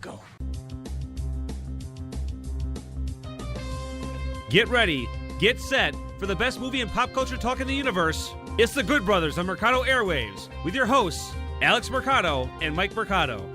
Go. Get ready, get set for the best movie and pop culture talk in the universe. It's the Good Brothers on Mercado Airwaves with your hosts, Alex Mercado and Mike Mercado.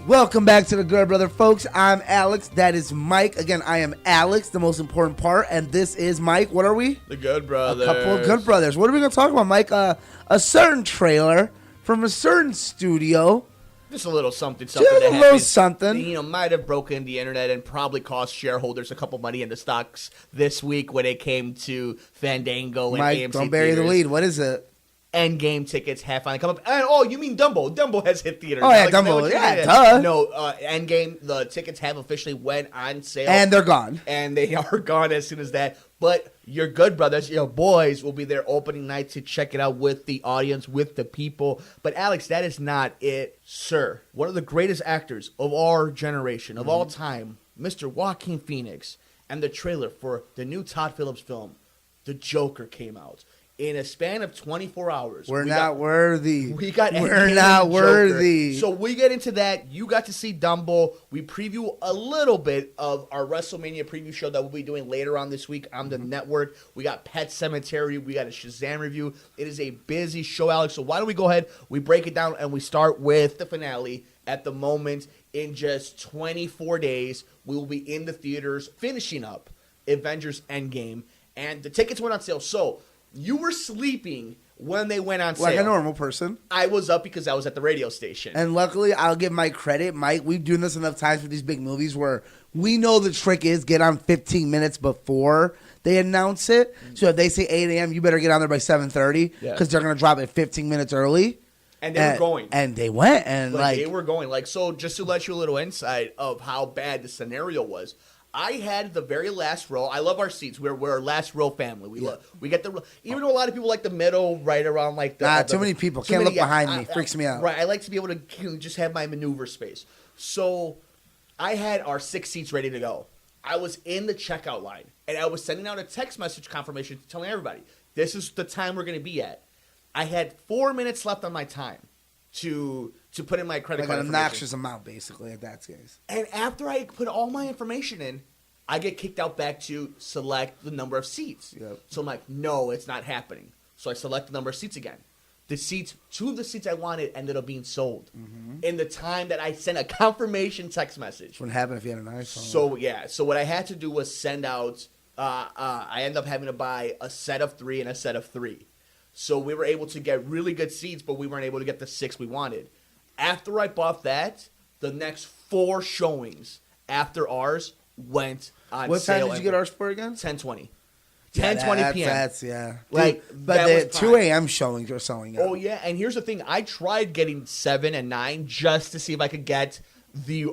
Welcome back to the Good Brother, folks. I'm Alex. That is Mike. Again, I am Alex, the most important part, and this is Mike. What are we? The Good Brothers. A couple of Good Brothers. What are we going to talk about, Mike? A certain trailer from a certain studio. Just a little something Just a that little something. You know, might have broken the internet and probably cost shareholders a couple money in the stocks this week when it came to Fandango and Mike, AMC don't bury the theaters. lead. What is it? EndGame tickets have finally come up. And, oh, you mean Dumbo. Dumbo has hit theaters. Oh, yeah, Alex, Dumbo. is that what you Yeah, mean? duh. No, EndGame, the tickets have officially went on sale. And they're gone. And they are gone as soon as that. But your Good Brothers, your boys, will be there opening night to check it out with the audience, with the people. But, Alex, that is not it, sir. One of the greatest actors of our generation, of all time, Mr. Joaquin Phoenix, and the trailer for the new Todd Phillips film, The Joker, came out. In a span of 24 hours. We're not worthy. We're not worthy. So we get into that. You got to see Dumbo. We preview a little bit of our Wrestlemania preview show that we'll be doing later on this week on the network. We got Pet Sematary. We got a Shazam review. It is a busy show, Alex. So why don't we go ahead, we break it down, and we start with the finale. At the moment, in just 24 days, we will be in the theaters finishing up Avengers EndGame. And the tickets went on sale. So you were sleeping when they went on sale. Like a normal person. I was up because I was at the radio station. And luckily, I'll give Mike credit. Mike, we've done this enough times with these big movies where we know the trick is get on 15 minutes before they announce it. So if they say 8 a.m., you better get on there by 7:30 because they're going to drop it 15 minutes early. And they were going. And they went. And they were going. So just to let you a little insight of how bad the scenario was, I had the very last row. I love our seats. We're a last row family. We get the even though a lot of people like the middle, right around like the. Too many people can't look behind me. Freaks me out. Right, I like to be able to just have my maneuver space. So I had our 6 seats ready to go. I was in the checkout line, and I was sending out a text message confirmation telling everybody this is the time we're going to be at. I had 4 minutes left on my time to put in my credit card an obnoxious amount, basically, at that case. And after I put all my information in, I get kicked out back to select the number of seats. Yep. So I'm like, no, it's not happening. So I select the number of seats again. Two of the seats I wanted ended up being sold in the time that I sent a confirmation text message. What would happen if you had an iPhone? So what I had to do was send out, I ended up having to buy a set of 3 and a set of 3. So we were able to get really good seats, but we weren't able to get the 6 we wanted. After I bought that, the next 4 showings after ours went on what sale. time did you get ours for again? 10:20. Yeah, 10:20 p.m. That's, yeah. Like, but the 2 a.m. showings are selling out. Oh, yeah, and here's the thing. I tried getting 7 and 9 just to see if I could get the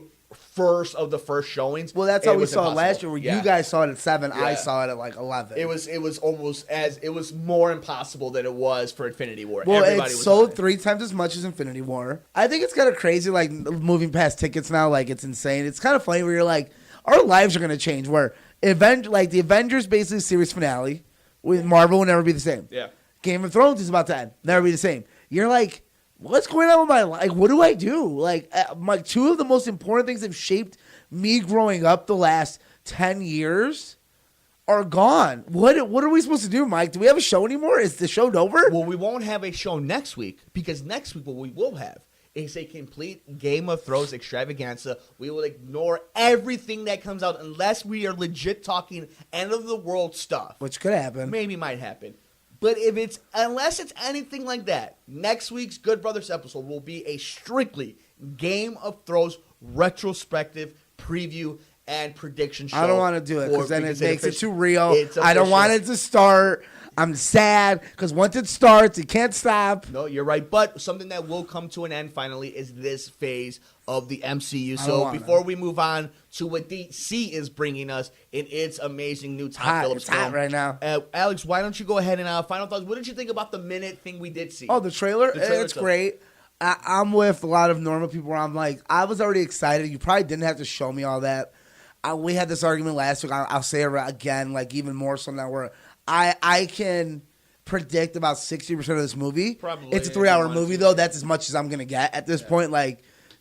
first of the first showings. Well, that's how we impossible. saw it last year, where you guys saw it at 7, I saw it at like 11. It was more impossible than it was for Infinity War. Well, Everybody it was sold on it. 3 times as much as Infinity War. I think it's kind of crazy, like, moving past tickets now, like, it's insane. It's kind of funny where you're like, our lives are going to change, where the Avengers basically series finale with Marvel will never be the same. Yeah. Game of Thrones is about to end. Never be the same. You're like, what's going on with my life? Like, what do I do? Like, 2 of the most important things that have shaped me growing up the last 10 years are gone. What are we supposed to do, Mike? Do we have a show anymore? Is the show over? Well, we won't have a show next week because next week what we will have is a complete Game of Thrones extravaganza. We will ignore everything that comes out unless we are legit talking end of the world stuff. Which could happen. Maybe might happen. But unless it's anything like that, next week's Good Brothers episode will be a strictly Game of Thrones retrospective preview and prediction show. I don't want to do it because then it makes it too real. I don't want it to start. I'm sad because once it starts, it can't stop. No, you're right. But something that will come to an end finally is this phase of the MCU. So before we move on to what DC is bringing us in its amazing new Todd Phillips film. It's hot right now. Alex, why don't you go ahead and final thoughts. What did you think about the minute thing we did see? Oh, the trailer? It's great. I'm with a lot of normal people where I'm like, I was already excited. You probably didn't have to show me all that. We had this argument last week. I'll say it again, like even more so now where I can predict about 60% of this movie. Probably, It's a if 3-hour you wanted movie to. though. That's as much as I'm gonna get at this point. Like,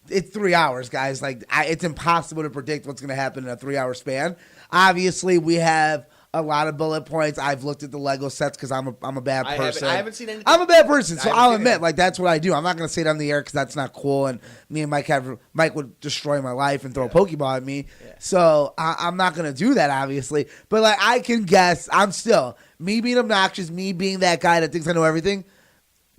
it's 3 hours, guys. Like, it's impossible to predict what's gonna happen in a 3-hour span. Obviously, we have a lot of bullet points. I've looked at the Lego sets because I'm a bad person. I haven't seen anything. I'm a bad person, so I haven't I'll seen admit, anything. like, that's what I do. I'm not going to say it on the air because that's not cool, and me and Mike would destroy my life and throw a Pokeball at me. Yeah. So I'm not going to do that, obviously. But, like, I can guess. I'm still, me being obnoxious, me being that guy that thinks I know everything,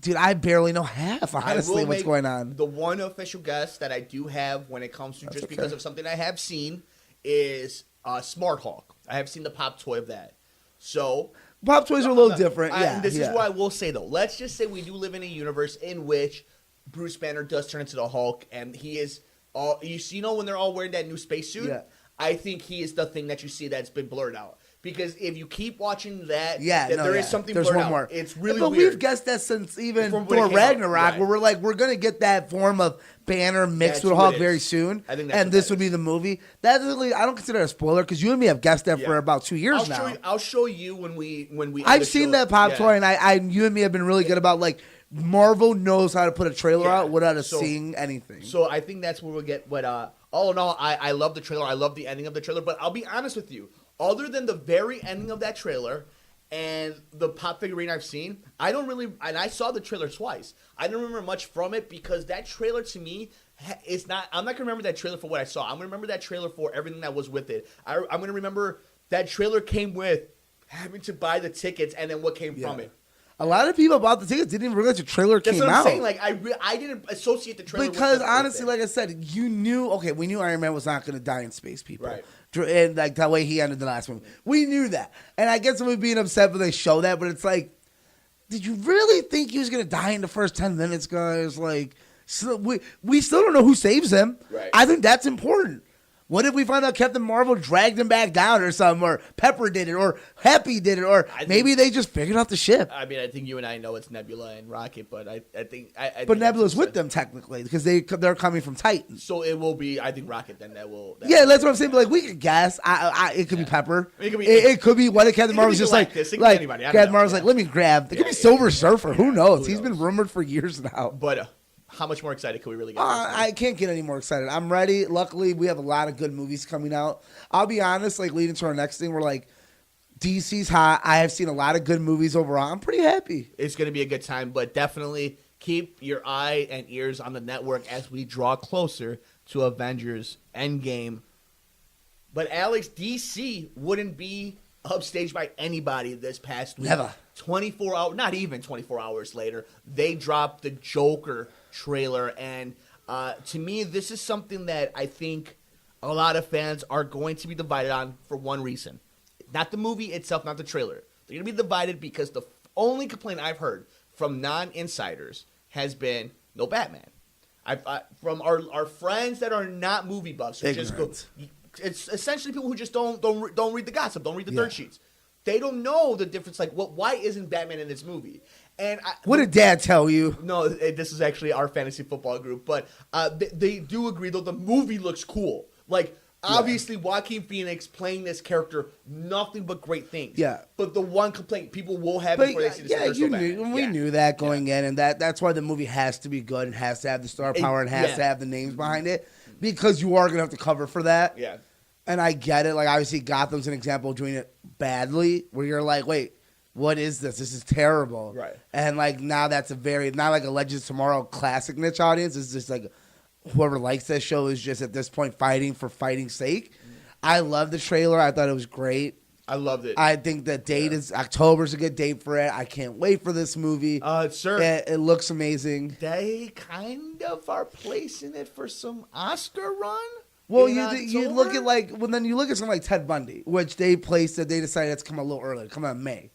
dude, I barely know half, honestly, I will what's make going on. The one official guess that I do have when it comes to That's just okay. because of something I have seen is Smart Hulk. I have seen the pop toy of that. So Pop toys are a little different. Yeah, this yeah. is what I will say though. Let's just say we do live in a universe in which Bruce Banner does turn into the Hulk, and he is all you know when they're all wearing that new spacesuit. Yeah. I think he is the thing that you see that's been blurred out. Because if you keep watching that, there is something There's blurred one out. more. It's really but weird. we've guessed that since even From when it Thor came out, Ragnarok, right. where we're like, we're going to get that form of Banner mixed That's with what Hulk it very is. soon. I think that's and what this that would be is. the movie. That's really, I don't consider it a spoiler because you and me have guessed that for about 2 years now. I'll show you when we. end I've the seen show. that pop Yeah. toy, and you and me have been really good about, like, Marvel knows how to put a trailer Yeah. out without us So- seeing anything. So I think that's where we'll get. But all in all, I love the trailer. I love the ending of the trailer. But I'll be honest with you. Other than the very ending of that trailer and the pop figurine I've seen, I don't really. And I saw the trailer twice. I don't remember much from it because that trailer to me is not. I'm not gonna remember that trailer for what I saw. I'm gonna remember that trailer for everything that was with it. I'm gonna remember that trailer came with having to buy the tickets and then what came from it. A lot of people bought the tickets, didn't even realize the trailer That's came what I'm out. saying. Like I didn't associate the trailer Because with honestly, it. like I said, you knew. Okay, we knew Iron Man was not going to die in space, people. Right. And like that way he ended the last movie, we knew that. And I guess someone being upset when they show that, but it's like, did you really think he was going to die in the first 10 minutes, guys? Like, so we still don't know who saves him. Right. I think that's important. What if we find out Captain Marvel dragged him back down or something, or Pepper did it, or Happy did it, or maybe they just figured out the ship? I mean, I think you and I know it's Nebula and Rocket, but I think But Nebula's with them technically because they're coming from Titan. So it will be, I think, Rocket then that will. Yeah, that's what I'm saying. But like, we could guess. It could be Pepper. It could be- What if Captain Marvel's be just like Galactus. It could be anybody. I don't Captain know. Marvel's Yeah. like, let me grab. It could Yeah, be yeah, Silver yeah. Surfer. Who Yeah, knows? who He's been knows? rumored for years now. But how much more excited could we really get? I can't get any more excited. I'm ready. Luckily, we have a lot of good movies coming out. I'll be honest, like leading to our next thing, we're like, DC's hot. I have seen a lot of good movies overall. I'm pretty happy. It's going to be a good time, but definitely keep your eye and ears on the network as we draw closer to Avengers EndGame. But Alex, DC wouldn't be upstaged by anybody this past week. Never. 24 hours, not even 24 hours later, they dropped the Joker trailer. And to me, this is something that I think a lot of fans are going to be divided on for one reason. Not the movie itself, not the trailer. They're going to be divided because the only complaint I've heard from non-insiders has been no Batman. From our friends that are not movie buffs, who just go, Ignorant. it's essentially people who just don't read the gossip, don't read the Yeah. dirt sheets. They don't know the difference. Like, why isn't Batman in this movie? And What did Dad tell you? no, this is actually our fantasy football group, but they do agree though the movie looks cool. Like, obviously, Joaquin Phoenix playing this character, nothing but great things. Yeah. But the one complaint people will have But before they see this yeah, first you Batman. knew, we Yeah. knew that going in, and that's why the movie has to be good and has to have the star power and has yeah. to have the names behind it because you are gonna have to cover for that. Yeah. And I get it. Like, obviously, Gotham's an example of doing it badly, where you're like, wait, what is this? This is terrible. Right. And, like, now that's not like a Legends of Tomorrow classic niche audience. It's just like whoever likes that show is just at this point fighting for fighting's sake. I love the trailer. I thought it was great. I loved it. I think the date is October's a good date for it. I can't wait for this movie. Sir, It looks amazing. they kind of are placing it for some Oscar run. Well, in you look October? at then you look at something like Ted Bundy, which they decided it's come a little earlier, come out in May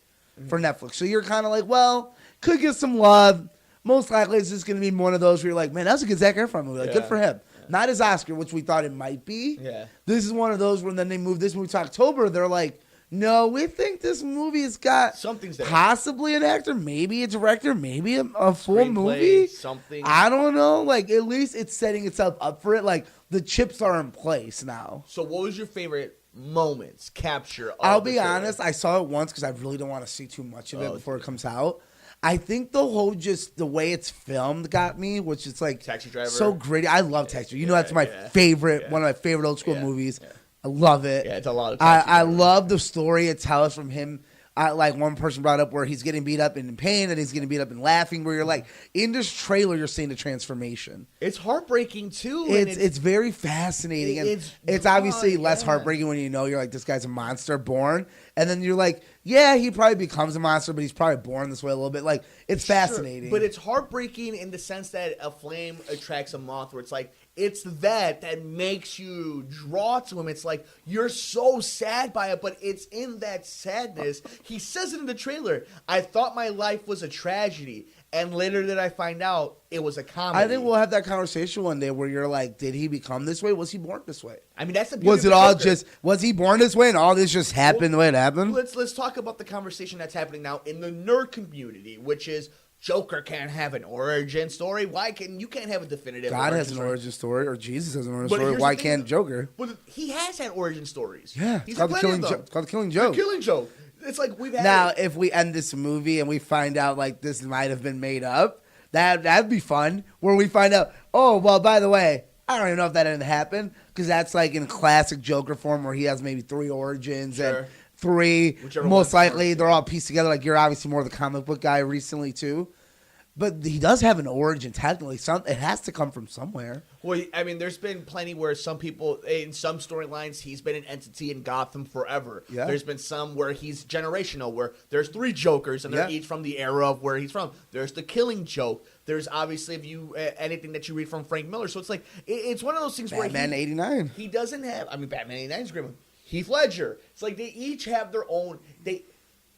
for Netflix. So you're kind of like, well, could get some love. Most likely, it's just going to be one of those where you're like, man, that's a good Zac Efron movie. Like, good Yeah. for him. Not his Oscar, which we thought it might be. Yeah. This is one of those when then they move this movie to October. They're like, no, we think this movie has got Something's there. possibly an actor, maybe a director, maybe a full Screenplay, movie. something. I don't know. Like, at least it's setting itself up for it. Like, the chips are in place now. So what was your favorite moments capture. I'll be honest, I saw it once because I really don't want to see too much of it before it comes out. I think the whole the way it's filmed got me, which is like Taxi Driver. So gritty. I love Taxi Driver. You know, that's my favorite, one of my favorite old school movies. Yeah. I love it. Yeah, it's a lot of I love the story it tells from him. Like one person brought up where he's getting beat up and in pain and he's getting beat up and laughing, where you're like, in this trailer, you're seeing the transformation. It's heartbreaking too. It's very fascinating. And it's obviously less heartbreaking when you know you're like, this guy's a monster born. And then you're like, yeah, he probably becomes a monster, but he's probably born this way a little bit. Like, it's fascinating. But it's heartbreaking in the sense that a flame attracts a moth, where it's like, it's that makes you draw to him. It's like, you're so sad by it, but it's in that sadness. He says it in the trailer. I thought my life was a tragedy, and later did I find out it was a comedy. I think we'll have that conversation one day where you're like, did he become this way? Was he born this way? I mean, that's the beauty Was it all just, was he born this way and all this just happened the way it happened? Let's talk about the conversation that's happening now in the nerd community, which is, Joker can't have an origin story. Why can't you have a definitive? God has an origin story, or Jesus has an origin story. Why can't Joker? Well, he has had origin stories. Yeah, He's it's called the Killing Joke. The Killing Joke. It's like we've had. Now, if we end this movie and we find out like this might have been made up, that'd be fun. Where we find out, oh well, by the way, I don't even know if that didn't happen, because that's like in classic Joker form where he has maybe 3 origins and 3. Most likely they're all pieced together. Like, you're obviously more the comic book guy recently too. But he does have an origin, technically. It has to come from somewhere. Well, I mean, there's been plenty where some people, in some storylines, he's been an entity in Gotham forever. Yeah. There's been some where he's generational, where there's 3 Jokers, and they're each from the era of where he's from. There's the Killing Joke. There's obviously, if you anything that you read from Frank Miller. So it's like, it's one of those things where Batman 89. He doesn't have, I mean, Batman 89 is a great one. Heath Ledger. It's like they each have their own, in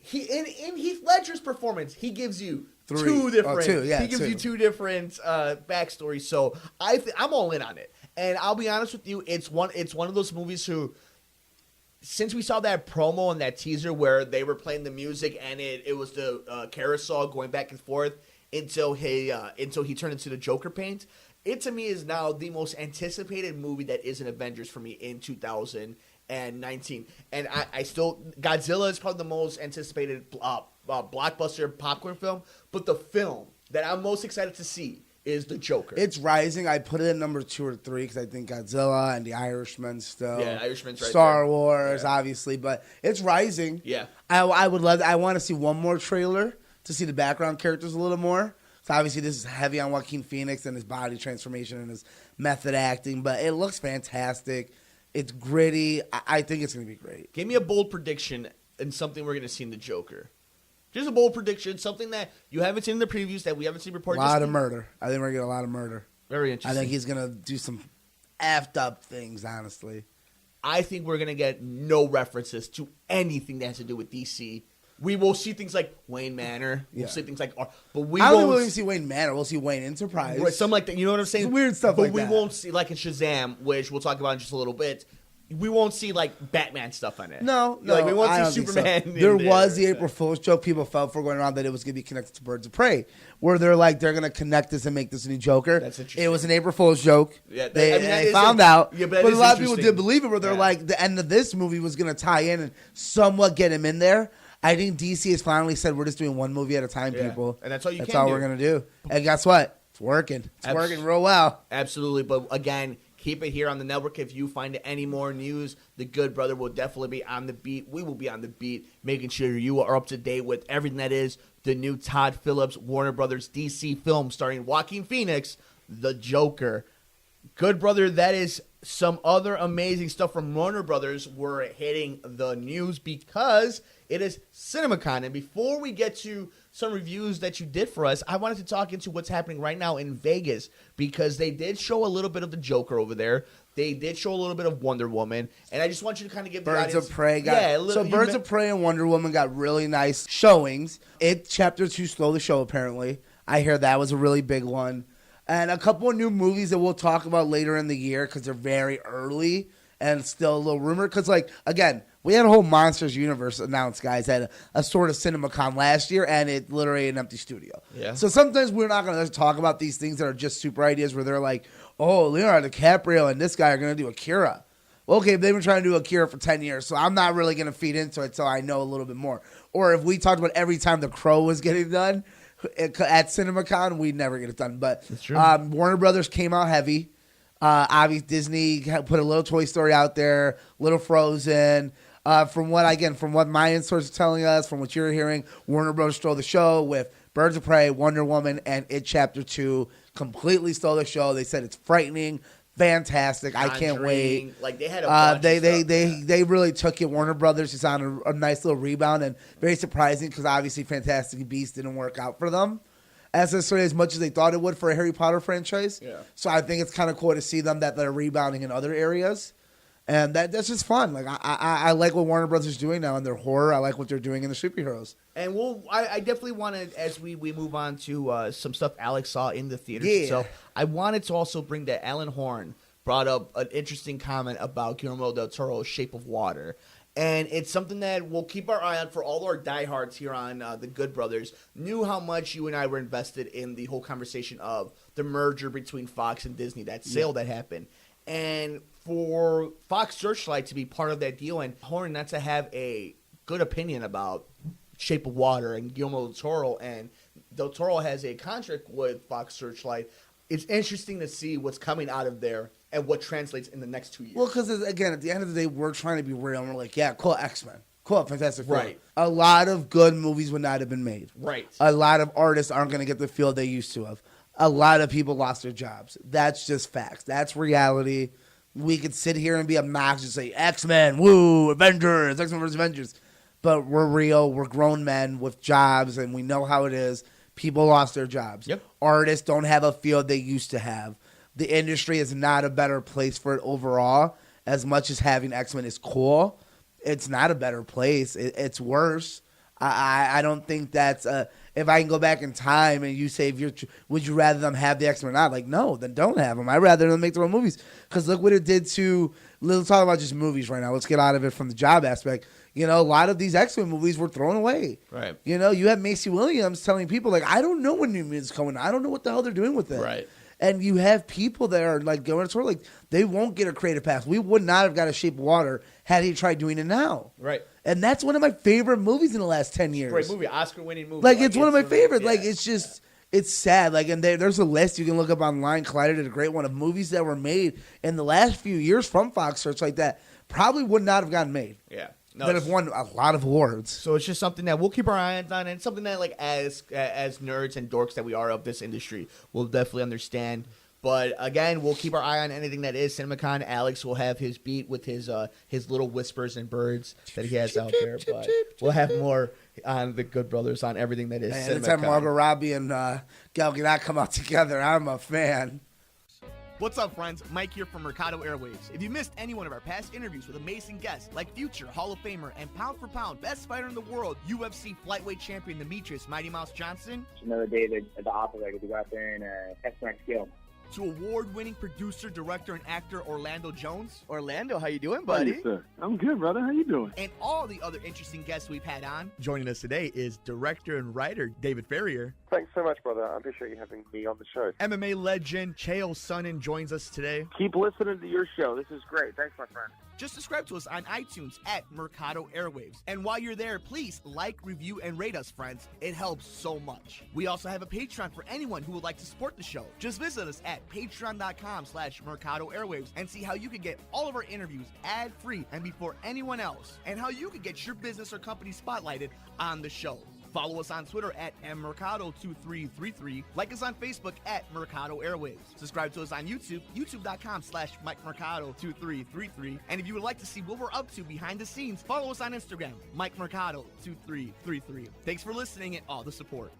Heath Ledger's performance, he gives you 2 different. He gives you 2 different backstories. So I'm all in on it. And I'll be honest with you, it's one of those movies who, since we saw that promo and that teaser where they were playing the music and it was the carousel going back and forth until he turned into the Joker paint, it to me is now the most anticipated movie that is an Avengers for me in 2019. And I still, Godzilla is probably the most anticipated blockbuster popcorn film, but the film that I'm most excited to see is the Joker. It's rising. I put it in number 2 or 3 because I think Godzilla and The Irishman still. Yeah, Irishman's right Star there. Wars, obviously, but it's rising. Yeah. I want to see one more trailer to see the background characters a little more. So obviously this is heavy on Joaquin Phoenix and his body transformation and his method acting, but it looks fantastic. It's gritty. I think it's going to be great. Give me a bold prediction and something we're going to see in the Joker. Just a bold prediction, something that you haven't seen in the previews, that we haven't seen reported. A lot of murder. I think we're going to get a lot of murder. Very interesting. I think he's going to do some effed up things, honestly. I think we're going to get no references to anything that has to do with DC. We will see things like Wayne Manor. We'll see things like, but we I don't won't think we'll see Wayne Manor. We'll see Wayne Enterprise. Right, something like that. You know what I'm saying? It's weird stuff but like that. But we won't see, like in Shazam, which we'll talk about in just a little bit. We won't see like Batman stuff on it. No. Like we won't see Superman. So. There was the April Fool's joke people felt for going around that it was going to be connected to Birds of Prey, where they're like they're going to connect this and make this a new Joker. That's interesting. It was an April Fool's joke. Yeah, they found out. Yeah, but a lot of people did believe it. Where they're like the end of this movie was going to tie in and somewhat get him in there. I think DC has finally said we're just doing one movie at a time, people. And that's all That's all we're going to do. And guess what? It's working. It's working real well. Absolutely. But again, keep it here on the network. If you find any more news, the Good Brother will definitely be on the beat. We will be on the beat, making sure you are up to date with everything that is the new Todd Phillips, Warner Brothers DC film starring Joaquin Phoenix, the Joker. Good Brother, that is some other amazing stuff from Warner Brothers. We're hitting the news because it is CinemaCon. And before we get to some reviews that you did for us, I wanted to talk into what's happening right now in Vegas, because they did show a little bit of the Joker over there. They did show a little bit of Wonder Woman. And I just want you to kind of give the Birds audience... of Prey Birds of Prey and Wonder Woman got really nice showings. Chapter 2 stole the show, apparently. I hear that was a really big one. And a couple of new movies that we'll talk about later in the year because they're very early and still a little rumor. Because, like, again, we had a whole Monsters Universe announced, guys, at a sort of CinemaCon last year, and it literally an empty studio. Yeah. So sometimes we're not going to talk about these things that are just super ideas where they're like, oh, Leonardo DiCaprio and this guy are going to do Akira. okay, they've been trying to do Akira for 10 years, so I'm not really going to feed into it until I know a little bit more. Or if we talked about every time The Crow was getting done at CinemaCon, we'd never get it done. But Warner Brothers came out heavy. Obviously, Disney put a little Toy Story out there, little Frozen. From what my in-source is telling us, from what you're hearing, Warner Brothers stole the show with Birds of Prey, Wonder Woman, and It Chapter 2. Completely stole the show. They said it's frightening, fantastic. I can't wait. Like, they had a bunch of stuff, they really took it. Warner Brothers is on a nice little rebound, and very surprising because obviously Fantastic Beasts didn't work out for them as much as they thought it would for a Harry Potter franchise. Yeah. So I think it's kind of cool to see them that they're rebounding in other areas. And that's just fun. Like I like what Warner Brothers is doing now in their horror. I like what they're doing in the superheroes. And I definitely wanted, as we move on to some stuff Alex saw in the theater. Yeah. So I wanted to also bring that Alan Horn brought up an interesting comment about Guillermo del Toro's Shape of Water. And it's something that we'll keep our eye on for all our diehards here on The Good Brothers. Knew how much you and I were invested in the whole conversation of the merger between Fox and Disney, that sale that happened. And for Fox Searchlight to be part of that deal and Horn not to have a good opinion about Shape of Water and Guillermo del Toro, and del Toro has a contract with Fox Searchlight, it's interesting to see what's coming out of there and what translates in the next 2 years. Well, because, again, at the end of the day, we're trying to be real. And we're like, yeah, cool, X-Men. Cool, Fantastic Four. Right. A lot of good movies would not have been made. Right. A lot of artists aren't going to get the feel they used to have. A lot of people lost their jobs. That's just facts. That's reality. We could sit here and be obnoxious and say, X-Men, woo, Avengers, X-Men vs. Avengers. But we're real. We're grown men with jobs, and we know how it is. People lost their jobs. Yep. Artists don't have a field they used to have. The industry is not a better place for it overall. As much as having X-Men is cool, it's not a better place. It's worse. I don't think that's if I can go back in time and you say, would you rather them have the X-Men or not? Like, no, then don't have them. I'd rather them make their own movies. Because look what it did to, let's talk about just movies right now. Let's get out of it from the job aspect. You know, a lot of these X-Men movies were thrown away. Right. You know, you have Macy Williams telling people, like, I don't know when New Mutants coming. I don't know what the hell they're doing with it. Right. And you have people that are like going to sort of like they won't get a creative pass. We would not have got a Shape of Water had he tried doing it now. Right. And that's one of my favorite movies in the last 10 years. Great movie, Oscar-winning movie. Like it's one of my favorites. Yeah. Like it's just it's sad. Like and there's a list you can look up online. Collider did a great one of movies that were made in the last few years from Fox Search like that probably would not have gotten made. Yeah. No, that have won a lot of awards. So it's just something that we'll keep our eyes on, and something that like as nerds and dorks that we are of this industry, we'll definitely understand. But again, we'll keep our eye on anything that is CinemaCon. Alex will have his beat with his little whispers and birds that he has out there. But we'll have more on the Good Brothers on everything that is CinemaCon. Anytime Margot Robbie and Gal Gadot come out together, I'm a fan. What's up, friends? Mike here from Mercado Airwaves. If you missed any one of our past interviews with amazing guests like future Hall of Famer and pound for pound best fighter in the world, UFC flyweight champion Demetrius Mighty Mouse Johnson, It's another day at the office, I get to go out there and test my skill. to award-winning producer, director, and actor Orlando Jones, Orlando, how you doing, How buddy? you, sir? I'm good, brother. How you doing? and all the other interesting guests we've had on. Joining us today is director and writer David Ferrier. Thanks so much, brother. I appreciate you having me on the show. MMA legend Chael Sonnen joins us today. Keep listening to your show. This is great. Thanks, my friend. Just subscribe to us on iTunes at Mercado Airwaves. And while you're there, please like, review, and rate us, friends. It helps so much. We also have a Patreon for anyone who would like to support the show. Just visit us at patreon.com/Mercado Airwaves and see how you can get all of our interviews ad-free and before anyone else, and how you can get your business or company spotlighted on the show. Follow us on Twitter at mmercado2333. Like us on Facebook at Mercado Airwaves. Subscribe to us on YouTube, youtube.com/MikeMercado2333. And if you would like to see what we're up to behind the scenes, follow us on Instagram, MikeMercado2333. Thanks for listening and all the support.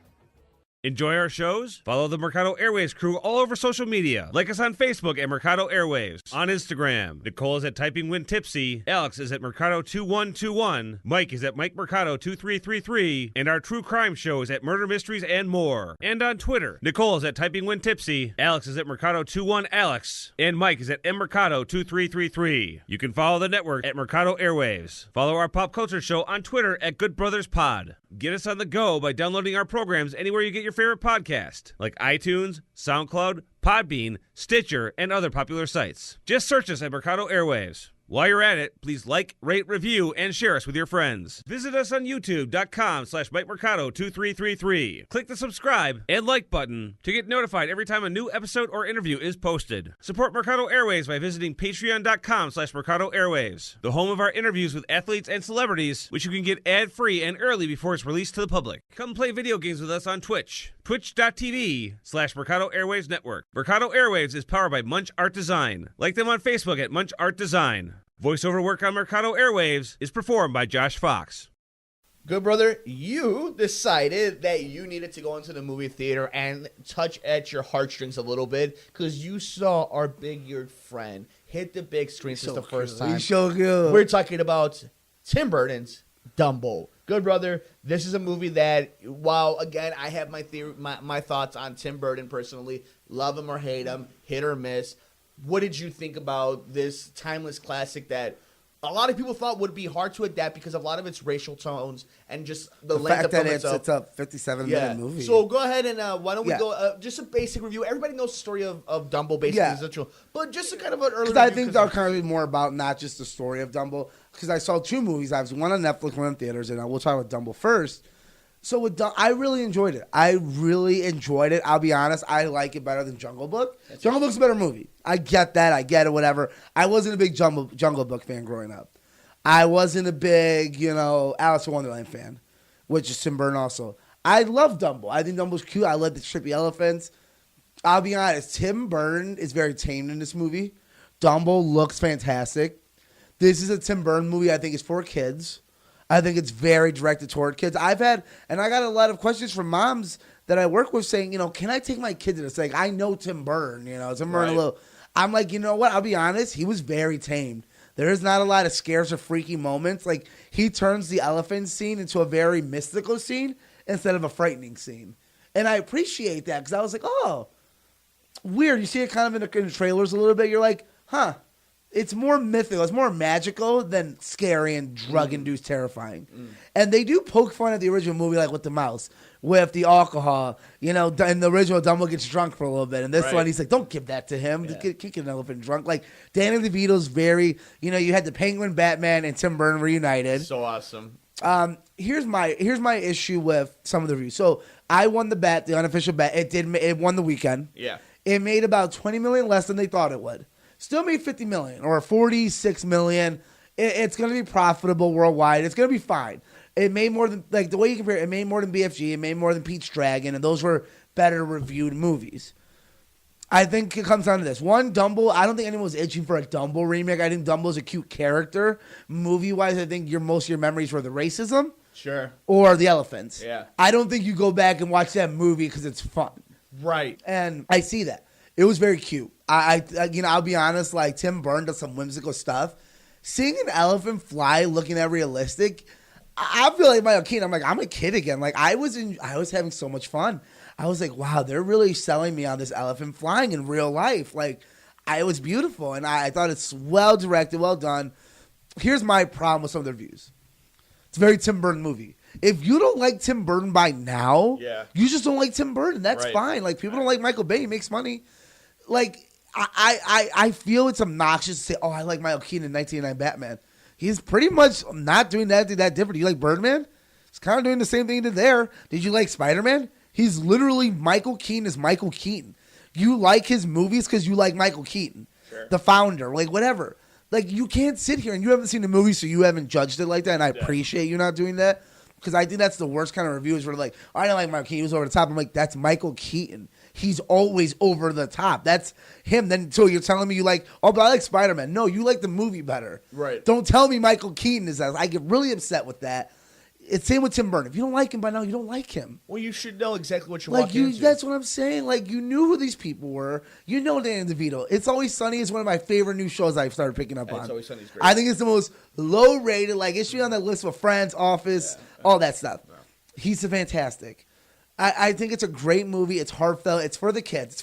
Enjoy our shows? Follow the Mercado Airwaves crew all over social media. Like us on Facebook at Mercado Airwaves. On Instagram, Nicole is at Typing When Tipsy. Alex is at Mercado2121. Mike is at Mike Mercado2333. And our true crime show is at Murder Mysteries and More. And on Twitter, Nicole is at Typing When Tipsy. Alex is at Mercado21Alex. And Mike is at MMercado2333. You can follow the network at Mercado Airwaves. Follow our pop culture show on Twitter at Good Brothers Pod. Get us on the go by downloading our programs anywhere you get your favorite podcast, like iTunes, SoundCloud, Podbean, Stitcher, and other popular sites. Just search us at Mercado Airwaves. While you're at it, please like, rate, review, and share us with your friends. Visit us on youtube.com/MikeMercado2333. Click the subscribe and like button to get notified every time a new episode or interview is posted. Support Mercado Airwaves by visiting patreon.com/Mercado Airwaves, the home of our interviews with athletes and celebrities, which you can get ad-free and early before it's released to the public. Come play video games with us on Twitch. Twitch.tv/Mercado Airwaves Network. Mercado Airwaves is powered by Munch Art Design. Like them on Facebook at Munch Art Design. Voiceover work on Mercado Airwaves is performed by Josh Fox. Good brother, you decided that you needed to go into the movie theater and touch at your heartstrings a little bit because you saw our big-eared friend hit the big screen for the first time. He's so good. We're talking about Tim Burton's Dumbo. Good brother, this is a movie that, while again I have my theory, my thoughts on Tim Burton personally, love him or hate him, hit or miss. What did you think about this timeless classic that a lot of people thought would be hard to adapt because of a lot of its racial tones and just the length fact that of it's a 57-minute movie. So go ahead and why don't we go just a basic review. Everybody knows the story of Dumbo, basically, but just a kind of an early review. Because I think they're kind of more about not just the story of Dumbo. Because I saw two movies. I was one on Netflix, one in theaters, and we'll talk about Dumbo first. So I really enjoyed it. I'll be honest. I like it better than Jungle Book. Jungle Book's a better movie. I get that. I get it, whatever. I wasn't a big Jungle Book fan growing up. I wasn't a big, Alice in Wonderland fan, which is Tim Burton also. I love Dumbo. I think Dumbo's cute. I love the trippy elephants. I'll be honest. Tim Burton is very tame in this movie. Dumbo looks fantastic. This is a Tim Burton movie I think is for kids. I think it's very directed toward kids. I got a lot of questions from moms that I work with saying, can I take my kid to this? Like, I know Tim Burton, Tim Burton a little. I'm like, you know what? I'll be honest. He was very tamed. There is not a lot of scares or freaky moments. Like, he turns the elephant scene into a very mystical scene instead of a frightening scene. And I appreciate that because I was like, oh, weird. You see it kind of in the trailers a little bit. You're like, huh. It's more mythical. It's more magical than scary and drug-induced terrifying. And they do poke fun at the original movie, like with the mouse, with the alcohol. In the original, Dumbo gets drunk for a little bit. And this one, he's like, don't give that to him. Yeah. Can't get an elephant drunk. Like, Danny DeVito's very, you had the Penguin, Batman, and Tim Burton reunited. So awesome. Here's my issue with some of the reviews. So I won the bet, the unofficial bet. It won the weekend. Yeah. It made about $20 million less than they thought it would. Still made $50 million or $46 million. It's going to be profitable worldwide. It's going to be fine. It made more than, the way you compare it, it made more than BFG. It made more than Pete's Dragon, and those were better reviewed movies. I think it comes down to this. One, Dumbo, I don't think anyone was itching for a Dumbo remake. I think Dumbo's a cute character. Movie-wise, I think most of your memories were the racism. Sure. Or the elephants. Yeah. I don't think you go back and watch that movie because it's fun. Right. And I see that. It was very cute. I'll be honest, Tim Burton does some whimsical stuff. Seeing an elephant fly looking that realistic, I feel like my kid. I'm a kid again. I was having so much fun. I was like, wow, they're really selling me on this elephant flying in real life. It was beautiful, and I thought it's well directed, well done. Here's my problem with some of the reviews. It's a very Tim Burton movie. If you don't like Tim Burton by now, you just don't like Tim Burton. That's fine. People don't like Michael Bay. He makes money. I feel it's obnoxious to say, oh, I like Michael Keaton in 1989 Batman. He's pretty much not doing that different. You like Birdman? He's kind of doing the same thing he did there. Did you like Spider-Man? He's literally Michael Keaton is Michael Keaton. You like his movies because you like Michael Keaton, the founder, whatever. You can't sit here and you haven't seen the movie, so you haven't judged it like that, and I appreciate you not doing that because I think that's the worst kind of reviews where I don't like Michael Keaton. He was over the top. I'm like, that's Michael Keaton. He's always over the top. That's him. Then so you're telling me you like, oh, but I like Spider-Man. No, you like the movie better. Right. Don't tell me Michael Keaton is that. I get really upset with that. It's same with Tim Burton. If you don't like him by now, you don't like him. Well, you should know exactly what you're walking into. That's what I'm saying. You knew who these people were. You know Danny DeVito. It's Always Sunny is one of my favorite new shows I've started picking up on. It's Always Sunny's great. I think it's the most low-rated. It should be on that list with Friends, Office, all that stuff. No. He's fantastic. I think it's a great movie. It's heartfelt. It's for the kids.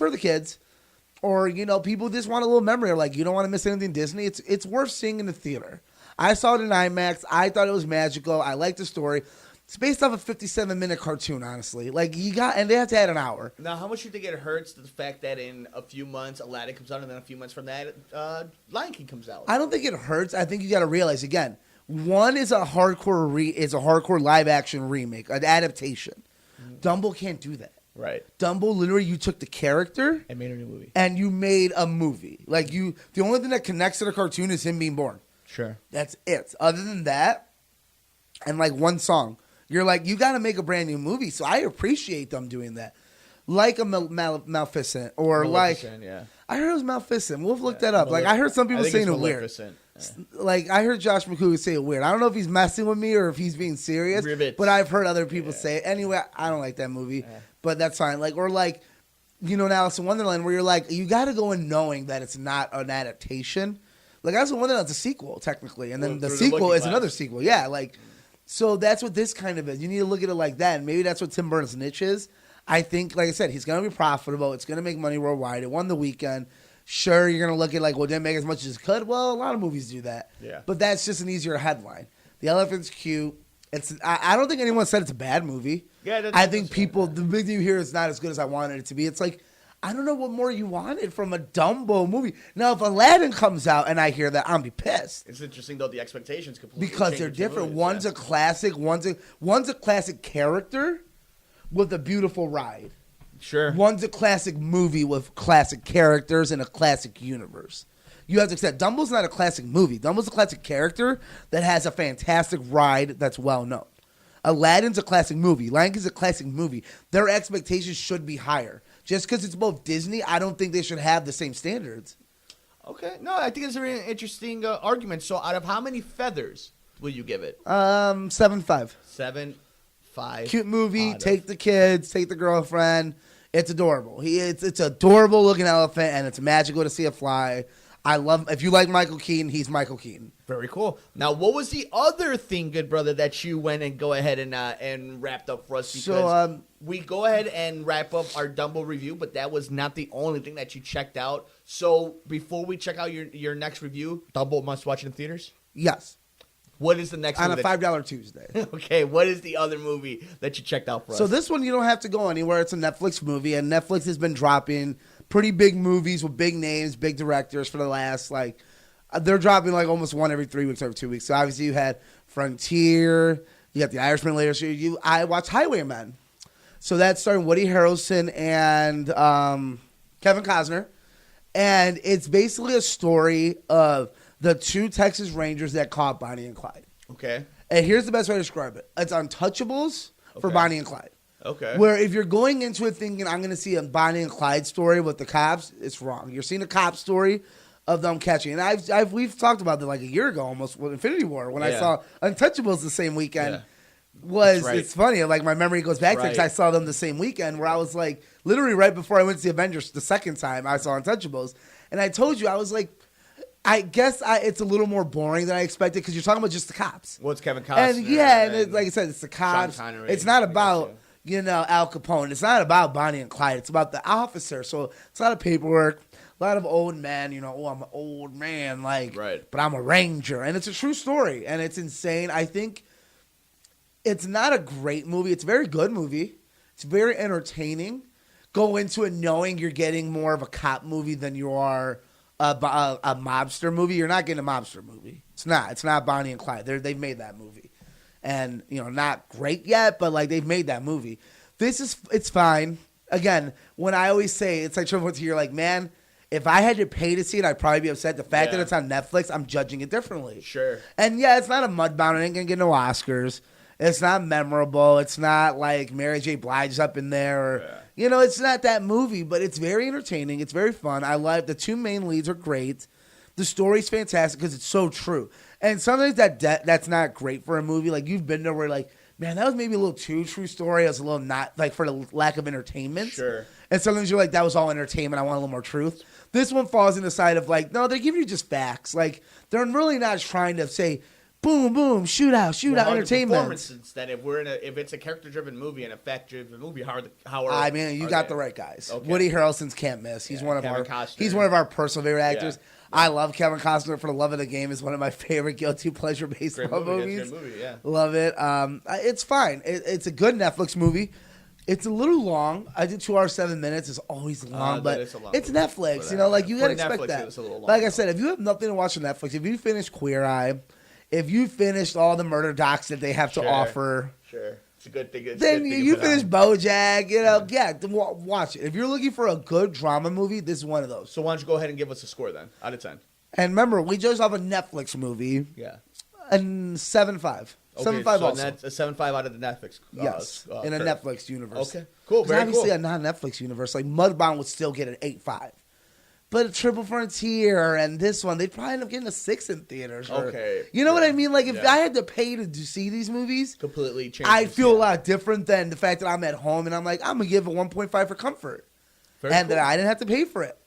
Or, people just want a little memory. You don't want to miss anything Disney. It's worth seeing in the theater. I saw it in IMAX. I thought it was magical. I liked the story. It's based off a 57-minute cartoon, honestly. Like, and they have to add an hour. Now, how much do you think it hurts the fact that in a few months Aladdin comes out, and then a few months from that Lion King comes out? I don't think it hurts. I think you got to realize, again, one is a hardcore live action remake, an adaptation. Dumbo can't do that. Right. Dumbo, literally, you took the character and made a new movie. And you made a movie. Like, the only thing that connects to the cartoon is him being born. Sure. That's it. Other than that, and like one song, you're like, you got to make a brand new movie. So I appreciate them doing that. Like a Maleficent or yeah. I heard it was Maleficent. We'll look that up. Like, I heard some people saying it weird. Yeah. Like, I heard Josh McCool say it weird. I don't know if he's messing with me or if he's being serious. Ribbit. But I've heard other people say it. Anyway, I don't like that movie. Yeah. But that's fine. Like, or like, in Alice in Wonderland, where you're like, you got to go in knowing that it's not an adaptation. Like, Alice in Wonderland's a sequel, technically. And then the sequel is another sequel. Yeah, like... So that's what this kind of is. You need to look at it like that, and maybe that's what Tim Burton's niche is. I think, like I said, he's going to be profitable. It's going to make money worldwide. It won the weekend. Sure, you're going to look at like, well, didn't make as much as it could. Well, a lot of movies do that. Yeah. But that's just an easier headline. The elephant's cute. I don't think anyone said it's a bad movie. Yeah, I think people, the big thing here is not as good as I wanted it to be. It's like, I don't know what more you wanted from a Dumbo movie. Now, if Aladdin comes out and I hear that, I'm be pissed. It's interesting though, the expectations completely because they're different. One's a classic. One's a classic character with a beautiful ride. Sure. One's a classic movie with classic characters and a classic universe. You have to accept Dumbo's not a classic movie. Dumbo's a classic character that has a fantastic ride that's well known. Aladdin's a classic movie. Lion King's a classic movie. Their expectations should be higher. Just because it's both Disney, I don't think they should have the same standards. Okay. No, I think it's a very interesting argument. So out of how many feathers will you give it? 7.5. 7.5. Cute movie. Take the kids. Take the girlfriend. It's adorable. It's adorable looking elephant, and it's magical to see it fly. I love. If you like Michael Keaton, he's Michael Keaton. Very cool. Now, what was the other thing, good brother, that you went and go ahead and wrapped up for us? Because we go ahead and wrap up our Dumbo review, but that was not the only thing that you checked out. So before we check out your next review, Dumbo must watch in theaters? Yes. What is the next on movie? On a $5 Tuesday. Okay, what is the other movie that you checked out for us? So this one, you don't have to go anywhere. It's a Netflix movie, and Netflix has been dropping pretty big movies with big names, big directors for the last, like, they're dropping like almost one every 3 weeks, every 2 weeks. So obviously you had Frontier, you got The Irishman later. So I watched Highwayman. So that's starring Woody Harrelson and Kevin Costner. And it's basically a story of the two Texas Rangers that caught Bonnie and Clyde. Okay. And here's the best way to describe it. It's Untouchables for Bonnie and Clyde. Okay. Where if you're going into it thinking I'm going to see a Bonnie and Clyde story with the cops, it's wrong. You're seeing a cop story of them catching. And we've talked about that like a year ago almost with Infinity War when I saw Untouchables the same weekend. It's funny. Like my memory goes back to because I saw them the same weekend where I was like literally right before I went to the Avengers the second time I saw Untouchables. And I told you, I was like, I guess it's a little more boring than I expected because you're talking about just the cops. Well, it's Kevin Costner. And like I said, it's the cops. It's not about, Al Capone. It's not about Bonnie and Clyde. It's about the officer. So it's a lot of paperwork, a lot of old men, I'm an old man, but I'm a ranger. And it's a true story. And it's insane. I think it's not a great movie. It's a very good movie. It's very entertaining. Go into it knowing you're getting more of a cop movie than you are a mobster movie. You're not getting a mobster movie. It's not. It's not Bonnie and Clyde. They've made that movie. And, not great yet, but, they've made that movie. It's fine. Again, when I always say, it's like Trevor, you're like, man, if I had to pay to see it, I'd probably be upset. The fact that it's on Netflix, I'm judging it differently. Sure. And, it's not a mudbound. It ain't going to get no Oscars. It's not memorable. It's not like Mary J. Blige's up in there. Or, it's not that movie, but it's very entertaining. It's very fun. I love the two main leads are great. The story's fantastic because it's so true. And sometimes that's not great for a movie. Like, you've been there where, man, that was maybe a little too true story. It was a little not, for the lack of entertainment. Sure. And sometimes you're like, that was all entertainment. I want a little more truth. This one falls in the side of, no, they give you just facts. They're really not trying to say, boom, boom, shoot out, entertainment. Performances that if it's a character-driven movie and a fact-driven movie, you got the right guys. Okay. Woody Harrelson's can't miss. He's one of our personal favorite actors. Yeah. I love Kevin Costner for the Love of the Game. Is one of my favorite guilty pleasure baseball movies. It's a good movie, yeah. Love it. It's fine. It's a good Netflix movie. It's a little long. I did 2 hours 7 minutes. It's always long, but it's Netflix. You know, like you gotta expect Netflix, that. it's a little long, Like I said, if you have nothing to watch on Netflix, if you finish Queer Eye, if you finished all the murder docs that they have to offer, sure, it's a good thing. then you finish BoJack. You know, watch it. If you're looking for a good drama movie, this is one of those. So why don't you go ahead and give us a score then, out of 10? And remember, we just have a Netflix movie. Yeah. And 7.5. Okay, 7.5 so also. that's a 7.5 out of the Netflix. Yes, in a Netflix universe. Okay, cool. Very obviously, cool. a non-Netflix universe, like Mudbound would still get an 8.5. But Triple Frontier and this one, they'd probably end up getting a 6 in theaters. Okay. You know what I mean? Like, if I had to pay to see these movies, completely change. I'd feel a lot different than the fact that I'm at home and I'm like, I'm going to give it 1.5 for comfort. That I didn't have to pay for it.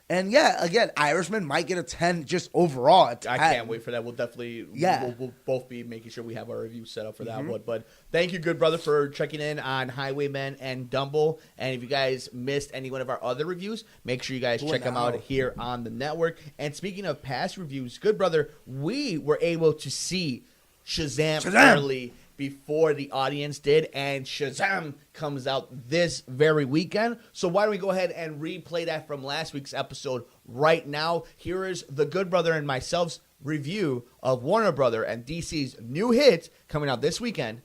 And yeah, again, Irishman might get a 10 just overall. I can't wait for that. We'll definitely, we'll both be making sure we have our review set up for that one. But thank you, good brother, for checking in on Highwayman and Dumbo. And if you guys missed any one of our other reviews, make sure you guys check them out here on the network. And speaking of past reviews, good brother, we were able to see Shazam. Early before the audience did, and Shazam comes out this very weekend. So why don't we go ahead and replay that from last week's episode right now? Here is the good brother and myself's review of Warner Brother and DC's new hit coming out this weekend,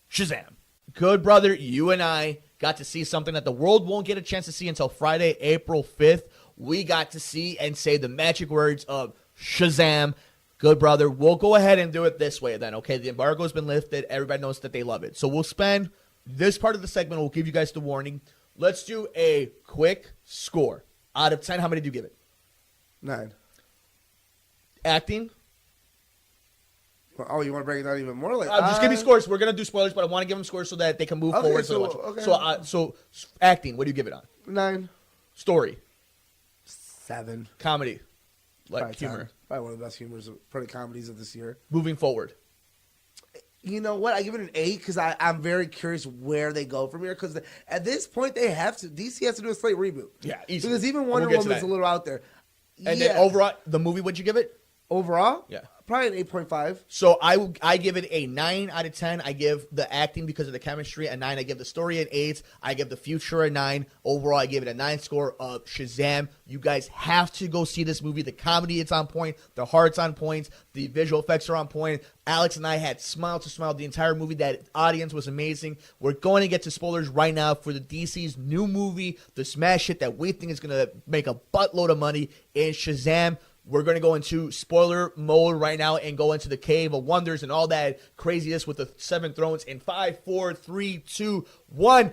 Shazam. Good brother, you and I got to see something that the world won't get a chance to see until Friday, April 5th. We got to see and say the magic words of Shazam. Good brother, we'll go ahead and do it this way then, okay? The embargo's been lifted. Everybody knows that they love it. So we'll spend this part of the segment. We'll give you guys the warning. Let's do a quick score. Out of 10, how many do you give it? 9. Acting? Oh, you want to break it down even more? Like, just give me scores. We're going to do spoilers, but I want to give them scores so that they can move forward. So acting, what do you give it on? 9. Story? 7. Comedy? Like Probably humor? 10. Probably one of the best humors, probably comedies of this year. Moving forward? You know what? I give it an 8 because I'm very curious where they go from here. Because at this point, DC has to do a slate reboot. Yeah, easily. Because even Wonder Woman's a little out there. And then overall, the movie, what'd you give it? Overall? Yeah. Probably an 8.5. So I give it a 9 out of 10. I give the acting because of the chemistry a 9. I give the story an 8. I give the future a 9. Overall, I give it a 9 score of Shazam. You guys have to go see this movie. The comedy, it's on point. The heart's on point. The visual effects are on point. Alex and I had smile to smile the entire movie. That audience was amazing. We're going to get to spoilers right now for the DC's new movie, the smash hit that we think is going to make a buttload of money in Shazam. We're going to go into spoiler mode right now and go into the Cave of Wonders and all that craziness with the 7 thrones in 5, 4, 3, 2, 1.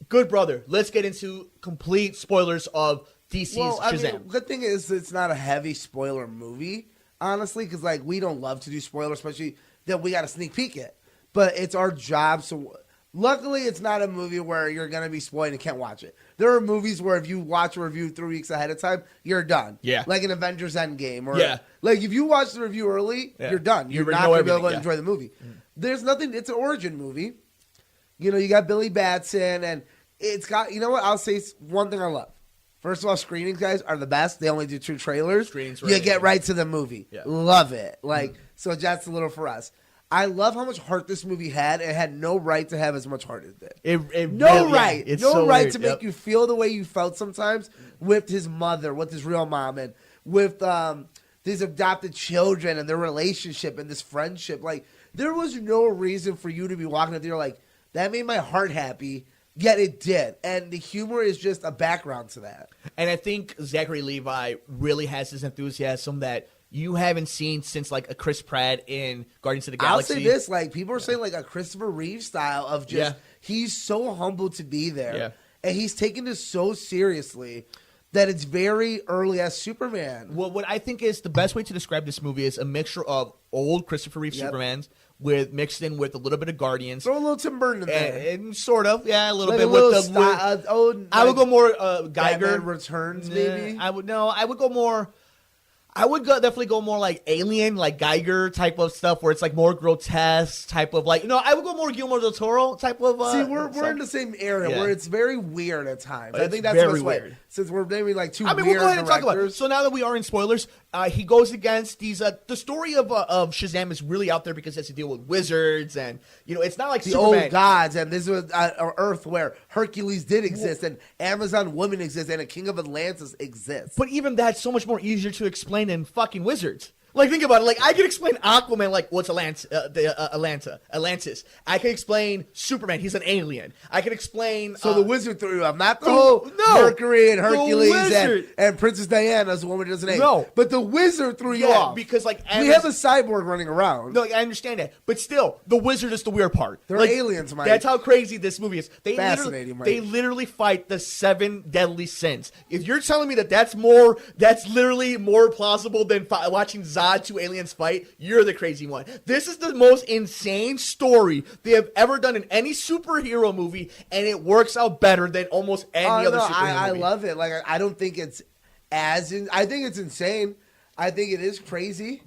Good brother, let's get into complete spoilers of DC's Shazam. Mean, good thing is it's not a heavy spoiler movie, honestly, because like we don't love to do spoilers, especially that we got a sneak peek at. But it's our job, so luckily it's not a movie where you're going to be spoiled and can't watch it. There are movies where if you watch a review 3 weeks ahead of time, you're done. Yeah. Like an Avengers Endgame. Or like if you watch the review early, you're done. You're not going to be able to enjoy the movie. There's nothing, it's an origin movie. You know, you got Billy Batson and it's got, you know what, I'll say one thing I love. First of all, screenings, guys, are the best. They only do 2 trailers. You get right to the movie. Yeah. Love it. Like, so that's a little for us. I love how much heart this movie had. It had no right to have as much heart as it did. No right to make you feel the way you felt sometimes with his mother, with his real mom, and with these adopted children and their relationship and this friendship. Like, there was no reason for you to be walking up there like, that made my heart happy, yet it did. And the humor is just a background to that. And I think Zachary Levi really has this enthusiasm that you haven't seen since like a Chris Pratt in Guardians of the Galaxy. I'll say this, like people are saying like a Christopher Reeve style of just he's so humble to be there. Yeah. And he's taking this so seriously that it's very early as Superman. Well, what I think is the best way to describe this movie is a mixture of old Christopher Reeve Supermans mixed in with a little bit of Guardians. Throw a little Tim Burton in there. And sort of, a little like bit. I would go more Geiger. Batman Returns, maybe? I would go more... I would definitely go more like Alien, like Geiger type of stuff, where it's like more grotesque type of like. I would go more Guillermo del Toro type of. See, we're in the same area where it's very weird at times. I think that's very the best way. weird. Since we're naming like two. I mean, weird we'll go ahead and talk directors. about it. So now that we are in spoilers, he goes against these. The story of Shazam is really out there because it has to deal with wizards, and it's not like the Superman. old gods, and this was Earth where Hercules did exist, and Amazon women exist, and a king of Atlantis exists. But even that's so much more easier to explain than fucking wizards. Like, think about it. Like, I can explain Aquaman, like, what's Atlantis. I can explain Superman. He's an alien. I can explain... So the wizard threw you off. Not the whole Mercury and Hercules and Princess Diana is the woman who doesn't name. No. But the wizard threw you off. Because, like... we have a cyborg running around. No, I understand that. But still, the wizard is the weird part. They're aliens, Mike. That's how crazy this movie is. Fascinating, Mike. They literally fight the 7 deadly sins. If you're telling me that's literally more plausible than watching Zod 2 aliens fight, you're the crazy one. This is the most insane story they have ever done in any superhero movie, and it works out better than almost any other superhero movie. I love it. Like, I don't think it's I think it's insane. I think it is crazy.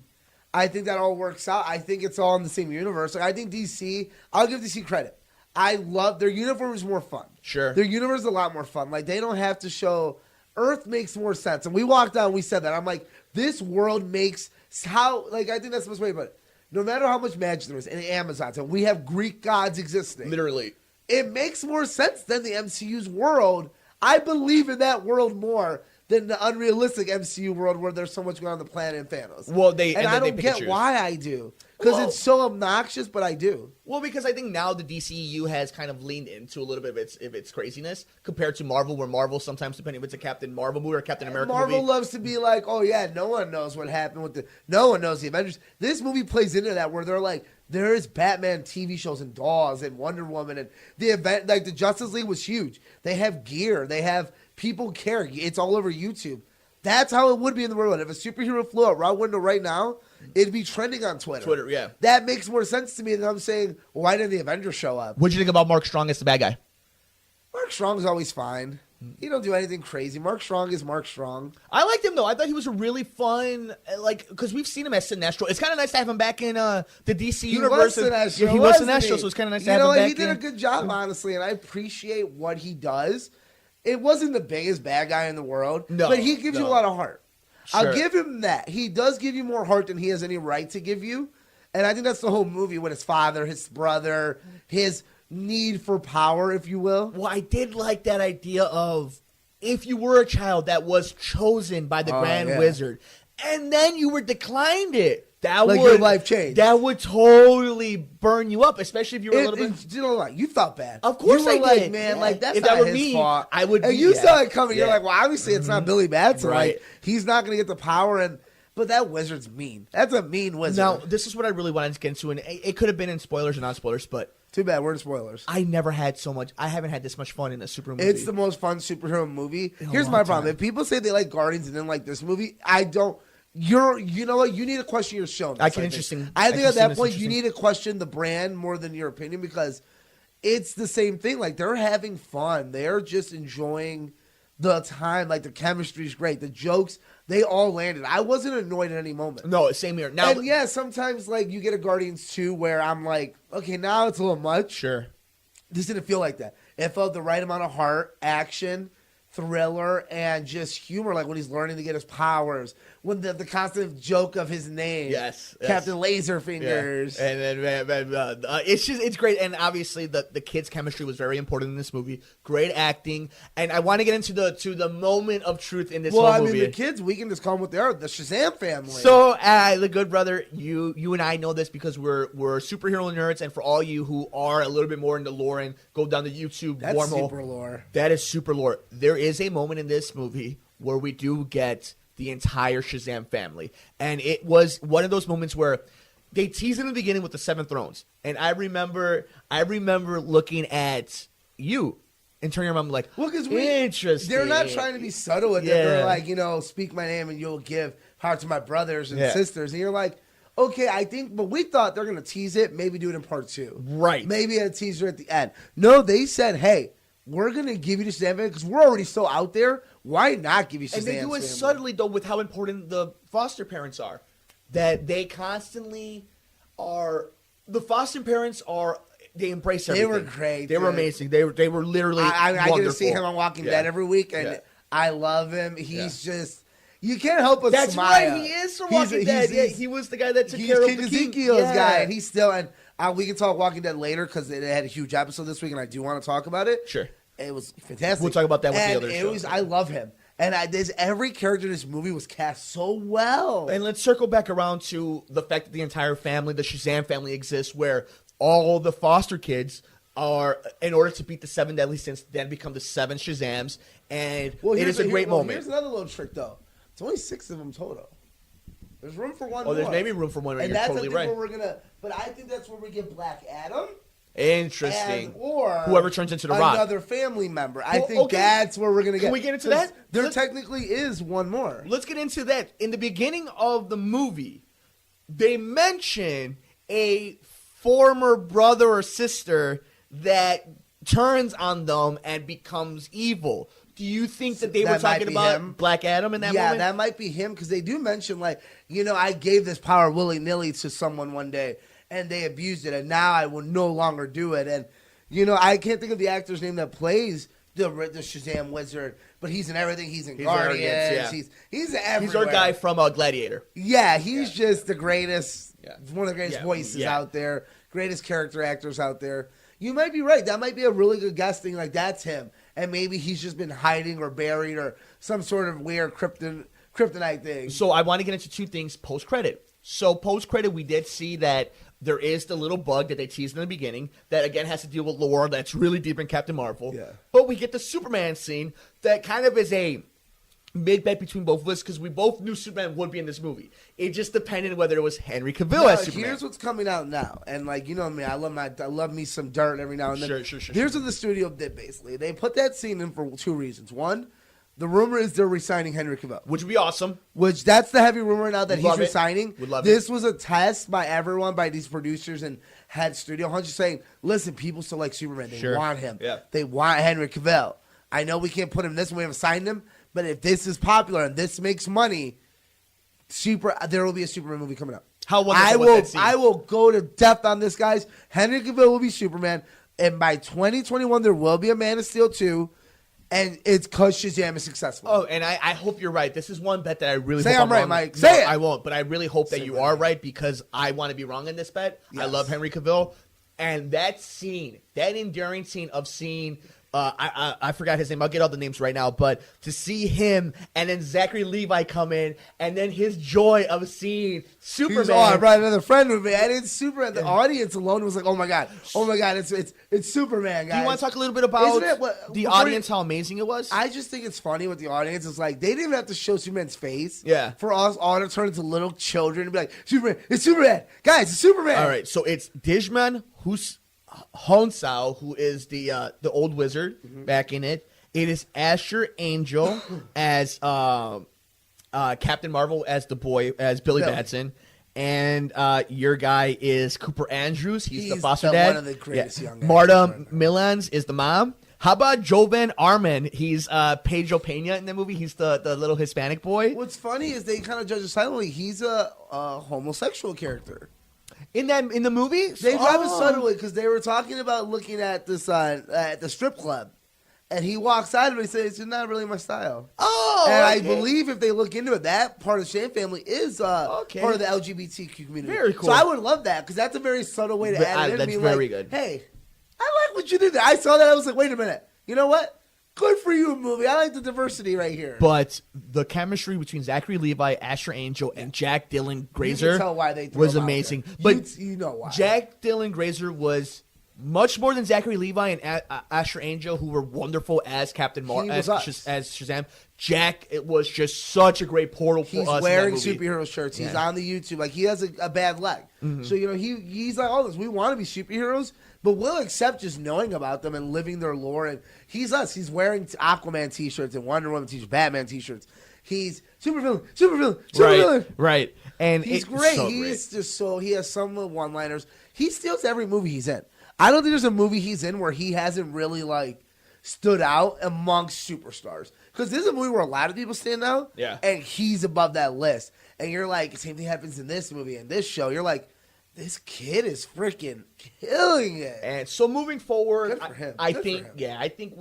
I think that all works out. I think it's all in the same universe. Like, I think DC, I'll give DC credit. I love their universe is more fun. Sure. Their universe is a lot more fun. Like, they don't have to show Earth makes more sense. And we walked out and we said that. I'm like, this world makes I think that's the best way to put it. No matter how much magic there is in Amazon, so we have Greek gods existing. Literally. It makes more sense than the MCU's world. I believe in that world more than the unrealistic MCU world where there's so much going on the planet and Thanos. Well, I don't get why I do. Because it's so obnoxious, but I do. Well, because I think now the DCEU has kind of leaned into a little bit of its craziness compared to Marvel, where Marvel sometimes, depending if it's a Captain Marvel movie or Captain America Marvel movie. loves to be like, oh yeah, no one knows what happened with no one knows the Avengers. This movie plays into that where they're like, there is Batman TV shows and Dolls and Wonder Woman and the event, like the Justice League was huge. They have gear. They have people care. It's all over YouTube. That's how it would be in the world. If a superhero flew out Route Window right now, it'd be trending on Twitter. Yeah. That makes more sense to me than I'm saying, well, why didn't the Avengers show up? What'd you think about Mark Strong as the bad guy? Mark Strong's always fine. He don't do anything crazy. Mark Strong is Mark Strong. I liked him, though. I thought he was a really fun, because we've seen him as Sinestro. It's kind of nice to have him back in the DC universe. He was Sinestro. He was Sinestro, so it's kind of nice to have him back. He did a good job, honestly, and I appreciate what he does. It wasn't the biggest bad guy in the world, but he gives you a lot of heart. Sure. I'll give him that. He does give you more heart than he has any right to give you. And I think that's the whole movie with his father, his brother, his need for power, if you will. Well, I did like that idea of if you were a child that was chosen by the Grand Wizard and then you were declined it. That would your life change. That would totally burn you up, especially if you were a little bit. You know, like you felt bad. Of course, you were I did. Like, man, like that's if not that were his me, fault. I would. And you saw it coming. Yeah. You're like, well, obviously it's not Billy Batson. Right. Like he's not going to get the power. But that wizard's mean. That's a mean wizard. Now, this is what I really wanted to get into, and it could have been in spoilers or non spoilers, but too bad we're in spoilers. I haven't had this much fun in a superhero movie. It's the most fun superhero movie. Here's my problem: if people say they like Guardians and didn't like this movie, I don't. You know what? You need to question your show. I think at that point you need to question the brand more than your opinion because it's the same thing. Like they're having fun. They're just enjoying the time. Like the chemistry's great. The jokes, they all landed. I wasn't annoyed at any moment. No, same here. Now, and yeah, sometimes like you get a Guardians 2 where I'm like, okay, now it's a little much. Sure. This didn't feel like that. It felt the right amount of heart, action, thriller, and just humor. Like when he's learning to get his powers. When the constant joke of his name, Captain Laserfingers, yeah. And then it's great, and obviously the kids' chemistry was very important in this movie. Great acting, and I want to get into the moment of truth in this whole movie. Well, I mean, the kids, we can just call them what they are, the Shazam family. So, the good brother, you and I know this because we're superhero nerds, and for all you who are a little bit more into lore and go down the YouTube That's wormhole, super lore. That is super lore. There is a moment in this movie where we do get the entire Shazam family. And it was one of those moments where they tease in the beginning with the 7 thrones. And I remember looking at you and turning around like, well, because interesting. They're not trying to be subtle with it. They're like, speak my name and you'll give power to my brothers and sisters. And you're like, okay, but we thought they're going to tease it, maybe do it in part 2. Right. Maybe a teaser at the end. No, they said, hey, we're going to give you the Shazam family because we're already so out there. Why not give you Shazam? And they do it subtly, though, with how important the foster parents are. That they constantly are. The foster parents are. They embrace everything. They were great. They were amazing. They were literally. I get to wonderful. see him on Walking Dead every week, and I love him. He's just. You can't help but That's smile. right. He is from Walking Dead. He was the guy that took care King of the Ezekiel's king. guy, and he's still. And we can talk Walking Dead later because it had a huge episode this week, and I do want to talk about it. Sure. It was fantastic. We'll talk about that with and the other shows. I love him. And every character in this movie was cast so well. And let's circle back around to the fact that the entire family, the Shazam family, exists, where all the foster kids are, in order to beat the 7 deadly sins, then become the 7 Shazams. And it is a great moment. Here's another little trick, though. It's only 6 of them total. There's room for one more. Oh, there's maybe room for one. And You're that's totally right. where we're gonna. But I think that's where we get Black Adam. Interesting. Or whoever turns into the Rock. Another family member. I think that's where we're going to get. Can we get into that? There technically is one more. Let's get into that. In the beginning of the movie, they mention a former brother or sister that turns on them and becomes evil. Do you think that they were talking about him? Black Adam in that moment? Yeah, that might be him because they do mention, like, I gave this power willy-nilly to someone one day. And they abused it, and now I will no longer do it. And, I can't think of the actor's name that plays the Shazam wizard, but he's in everything. He's in Guardians. Yeah. He's everywhere. He's our guy from Gladiator. Yeah, he's just the greatest, one of the greatest voices out there, greatest character actors out there. You might be right. That might be a really good guess thing. Like, that's him. And maybe he's just been hiding or buried or some sort of weird kryptonite thing. So I want to get into 2 things post-credit. So post-credit, we did see that there is the little bug that they teased in the beginning that, again, has to deal with lore that's really deep in Captain Marvel. Yeah. But we get the Superman scene that kind of is a mid-bet between both of us because we both knew Superman would be in this movie. It just depended whether it was Henry Cavill as Superman. Here's what's coming out now. And, like, you know me, I love me some dirt every now and then. Sure. Here's what the studio did, basically. They put that scene in for 2 reasons. One, the rumor is they're re-signing Henry Cavill. Which would be awesome. That's the heavy rumor now that he's resigning. This it. was a test by everyone, by these producers and head studio hunches saying, listen, people still like Superman. They want him. Yeah. They want Henry Cavill. I know we can't put him in this and we haven't signed him, but if this is popular and this makes money, there will be a Superman movie coming out. How wonderful I will go to depth on this, guys. Henry Cavill will be Superman, and by 2021 there will be a Man of Steel 2. And it's because Shazam is successful. Oh, and I hope you're right. This is one bet that I really hope I'm right, wrong. Mike. Say it. I won't, but I really hope that you are right because I want to be wrong in this bet. Yes. I love Henry Cavill. And that scene, that enduring scene of seeing, I forgot his name. I'll get all the names right now. But to see him and then Zachary Levi come in and then his joy of seeing Superman. I brought another friend with me. And it's Superman. The audience alone was like, oh my God, it's Superman, guys. Do you want to talk a little bit about the audience, how amazing it was? I just think it's funny with the audience. It's like, they didn't even have to show Superman's face. Yeah. For us all to turn into little children and be like, Superman, it's Superman. Guys, it's Superman. All right, so it's Dijman Honsao, who is the old wizard back in it. It is Asher Angel as Captain Marvel as the boy, as Billy Batson. And your guy is Cooper Andrews. He's the foster dad. One of the greatest young guys. Marta Milans is the mom. How about Jovan Arman? He's Pedro Pena in the movie. He's the little Hispanic boy. What's funny is they kind of judge it silently. He's a homosexual character. In the movie? They drive it subtly because they were talking about looking at this at the strip club. And he walks out of it and says, it's not really my style. Oh, and I believe if they look into it, that part of the Shane family is part of the LGBTQ community. Very cool. So I would love that because that's a very subtle way to add it in. That's very good. Hey, I like what you did there. I saw that. I was like, wait a minute. You know what? Good for you, movie. I like the diversity right here. But the chemistry between Zachary Levi, Asher Angel, and Jack Dylan Grazer was amazing. But you know why. Jack Dylan Grazer was much more than Zachary Levi and Asher Angel, who were wonderful as Captain Marvel, as Shazam. Jack, it was just such a great portal for us. He's wearing superhero shirts. He's on the YouTube. Like, he has a bad leg. Mm-hmm. So, he's like, oh, we want to be superheroes, but we'll accept just knowing about them and living their lore. And he's us. He's wearing Aquaman t-shirts and Wonder Woman t-shirts, Batman t-shirts. He's supervillain. Right. And he's great. He's just he has some one-liners. He steals every movie he's in. I don't think there's a movie he's in where he hasn't really, stood out amongst superstars. Because this is a movie where a lot of people stand out. Yeah. And he's above that list. And you're like, same thing happens in this movie and this show. You're like, this kid is freaking killing it. And so moving forward, Good for him. I Good think, for him. yeah, I think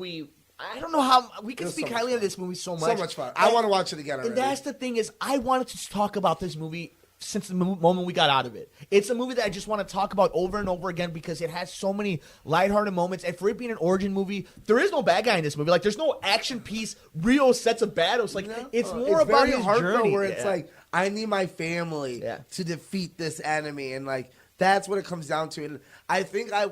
I don't know how we can It was speak so much highly of fun. this movie so much. So much fun. I want to watch it again already. And that's the thing is, I wanted to talk about this movie since the moment we got out of it. It's a movie that I just want to talk about over and over again because it has so many lighthearted moments. And for it being an origin movie, there is no bad guy in this movie. Like, there's no action piece, real sets of battles. Like, it's more about very his hard, journey. though, where it's like, I need my family to defeat this enemy. And, like, that's what it comes down to. And I think our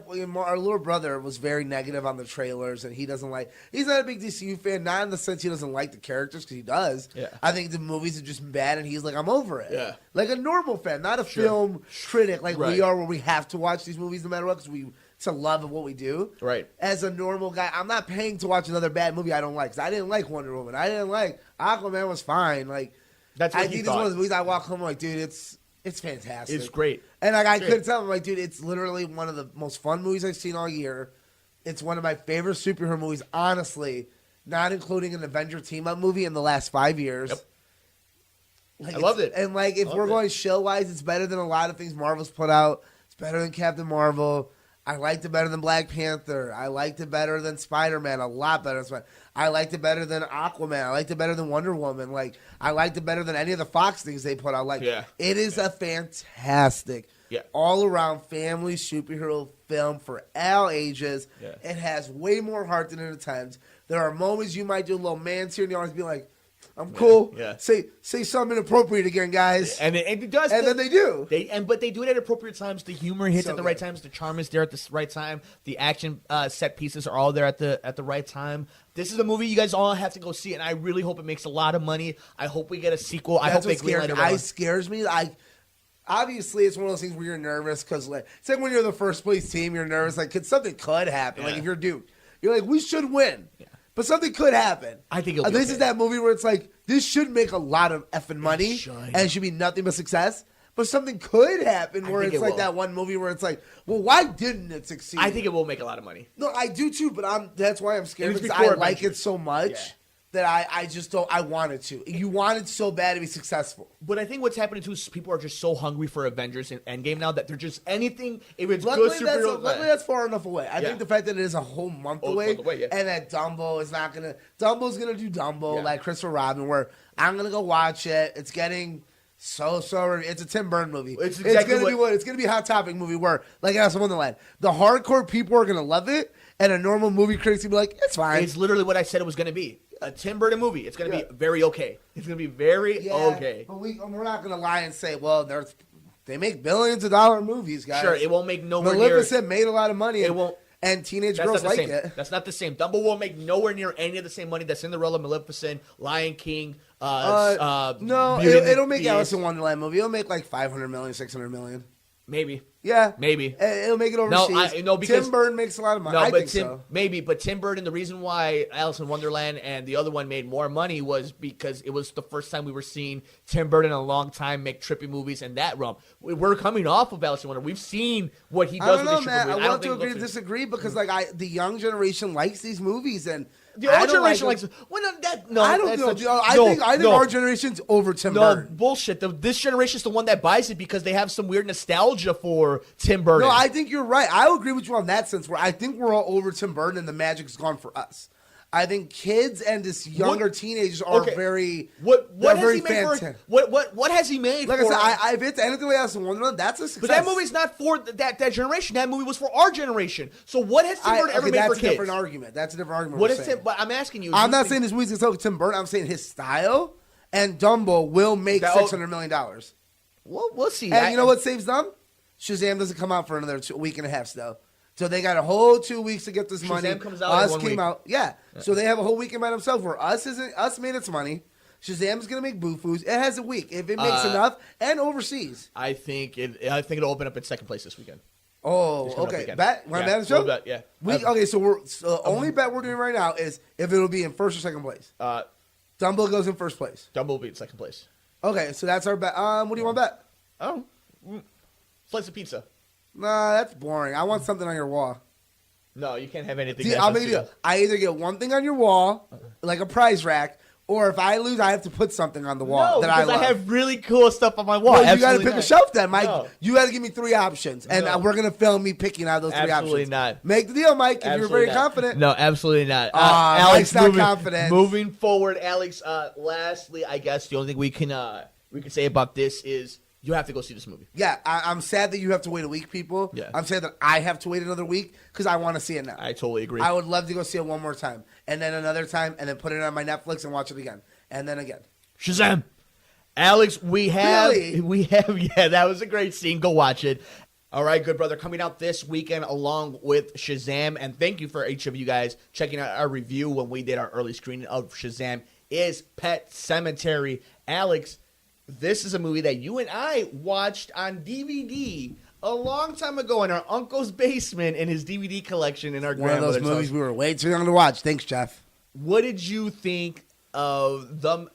little brother was very negative on the trailers, and he's not a big DCU fan, not in the sense he doesn't like the characters, because he does. Yeah. I think the movies are just bad, and he's like, I'm over it. Yeah. Like a normal fan, not a film critic like Right. we are, where we have to watch these movies no matter what, because it's a love of what we do. Right. As a normal guy, I'm not paying to watch another bad movie I don't like, because I didn't like Wonder Woman. I didn't like Aquaman was fine. Like, That's what I he think this is one thought. of the movies I walk home like, dude, it's fantastic. It's great. And like I couldn't tell him, like, dude, it's literally one of the most fun movies I've seen all year. It's one of my favorite superhero movies, honestly, not including an Avenger team-up movie in the last 5 years. Yep. Like, I loved it. And like, if we're going shill-wise, it's better than a lot of things Marvel's put out. It's better than Captain Marvel. I liked it better than Black Panther. I liked it better than Spider-Man, a lot better than Spider-Man. I liked it better than Aquaman. I liked it better than Wonder Woman. Like, I liked it better than any of the Fox things they put out. Like, it is a fantastic, all-around family superhero film for all ages. Yeah. It has way more heart than it attempts. There are moments you might do a little man tear, and you always be like, I'm cool. Yeah. Say something inappropriate again, guys. And it does. And then they do. But they do it at appropriate times. The humor hits So at the right good. times. The charm is there at the right time. The action set pieces are all there at the right time. This is a movie you guys all have to go see, and I really hope it makes a lot of money. I hope we get a sequel. I hope That's they what greenlight scares it. me. Scares me. Obviously, it's one of those things where you're nervous because, like, it's like when you're the first place team, you're nervous. Like, something could happen. Like, if you're Duke, you're like, we should win. Yeah. But something could happen. I think it'll be this okay. is that movie where it's like, this should make a lot of effing money, and it should be nothing but success. But something could happen where it's like that one movie where it's like, well, why didn't it succeed? I think it will make a lot of money. No, I do too, but that's why I'm scared, It was because before I like Avengers. it so much that I just don't. I want it to. You want it so bad to be successful. But I think what's happening too is people are just so hungry for Avengers Endgame now that they're just anything. If it's Luckily, good superhero, luckily that's far enough away. I think the fact that it is a whole month away, and that Dumbo's gonna do Dumbo like Christopher Robin, where I'm gonna go watch it. It's getting so. It's a Tim Burton movie. It's exactly it's gonna be a Hot Topic movie where, like Alice in Wonderland, the hardcore people are gonna love it, and a normal movie critic's gonna be like, it's fine. It's literally what I said it was going to be. A Tim Burton movie. It's going to be very okay. It's going to be very okay. But we're not gonna lie and say, well, they make billions of dollar movies, guys. Sure, it won't make nowhere near. Maleficent made a lot of money. It won't. And teenage That's girls not the like same. it. That's not the same. Dumbo won't make nowhere near any of the same money that Cinderella, Maleficent, Lion King. No, Beauty and it'll make the Alice Beast. in Wonderland movie. It'll make like 500 million, 600 million. Maybe. Yeah, maybe. It'll make it overseas. No, because Tim Burton makes a lot of money. No, I but think so. Maybe, but Tim Burton. The reason why Alice in Wonderland and the other one made more money was because it was the first time we were seeing Tim Burton in a long time make trippy movies in that realm. We're coming off of Alice in Wonderland. We've seen what he does. I don't know, with these man. trippy movies. I want to think agree to disagree because the young generation likes these movies and the old generation likes. Well, no, I don't know. I think our generation's over Tim Burton. No, bullshit. This generation's the one that buys it because they have some weird nostalgia for Tim Burton. No, I think you're right. I'll agree with you on that sense. Where I think we're all over Tim Burton and the magic's gone for us. I think kids and this younger teenagers are very. What has very he made fantastic. What has he made? Like for, I said, if it's anything like Alice in Wonderland, that's a success. But that movie's not for that generation. That movie was for our generation. So what has Tim Burton ever made for kids? That's a different argument. That's a different argument. What is Tim? But I'm asking you. I'm not saying this movie's gonna sell Tim Burton. I'm saying his style and Dumbo will make $600 million. We'll see. And you know what saves them? Shazam doesn't come out for another week and a half still. So they got a whole 2 weeks to get this money. Shazam comes out Us in 1 came week. out. Yeah. So they have a whole weekend by themselves where us made its money. Shazam's gonna make boo-foos. It has a week. If it makes enough and overseas. I think it'll open up in second place this weekend. Oh, okay. Bet? Want to bet on the show? We'll bet, yeah. Okay, so the only bet we're doing right now is if it'll be in first or second place. Dumbo goes in first place. Dumbo will be in second place. Okay, so that's our bet. What do you want to bet? Oh, slice of pizza. Nah, that's boring. I want something on your wall. No, you can't have anything. See, I'll make a deal. I either get one thing on your wall, like a prize rack, or if I lose, I have to put something on the wall that I love. I have really cool stuff on my wall. Well, you got to pick a shelf then, Mike. No. You got to give me 3 options, and we're going to film me picking out those 3 options. Absolutely not. Make the deal, Mike, if Absolutely you're very not. confident. No, absolutely not. Mike's not confident. Moving forward, Alex, lastly, I guess the only thing we can say about this is you have to go see this movie. Yeah, I'm sad that you have to wait a week, people. Yeah. I'm sad that I have to wait another week because I want to see it now. I totally agree. I would love to go see it one more time, and then another time, and then put it on my Netflix and watch it again, and then again. Shazam! Alex, we have, Really? yeah, that was a great scene. Go watch it. All right, good brother, coming out this weekend along with Shazam, and thank you for each of you guys checking out our review when we did our early screening of Shazam, is Pet Sematary. Alex, this is a movie that you and I watched on DVD a long time ago in our uncle's basement in his DVD collection in our One of grandmother's those movies house. we were way too young to watch. Thanks, Jeff. What did you think of them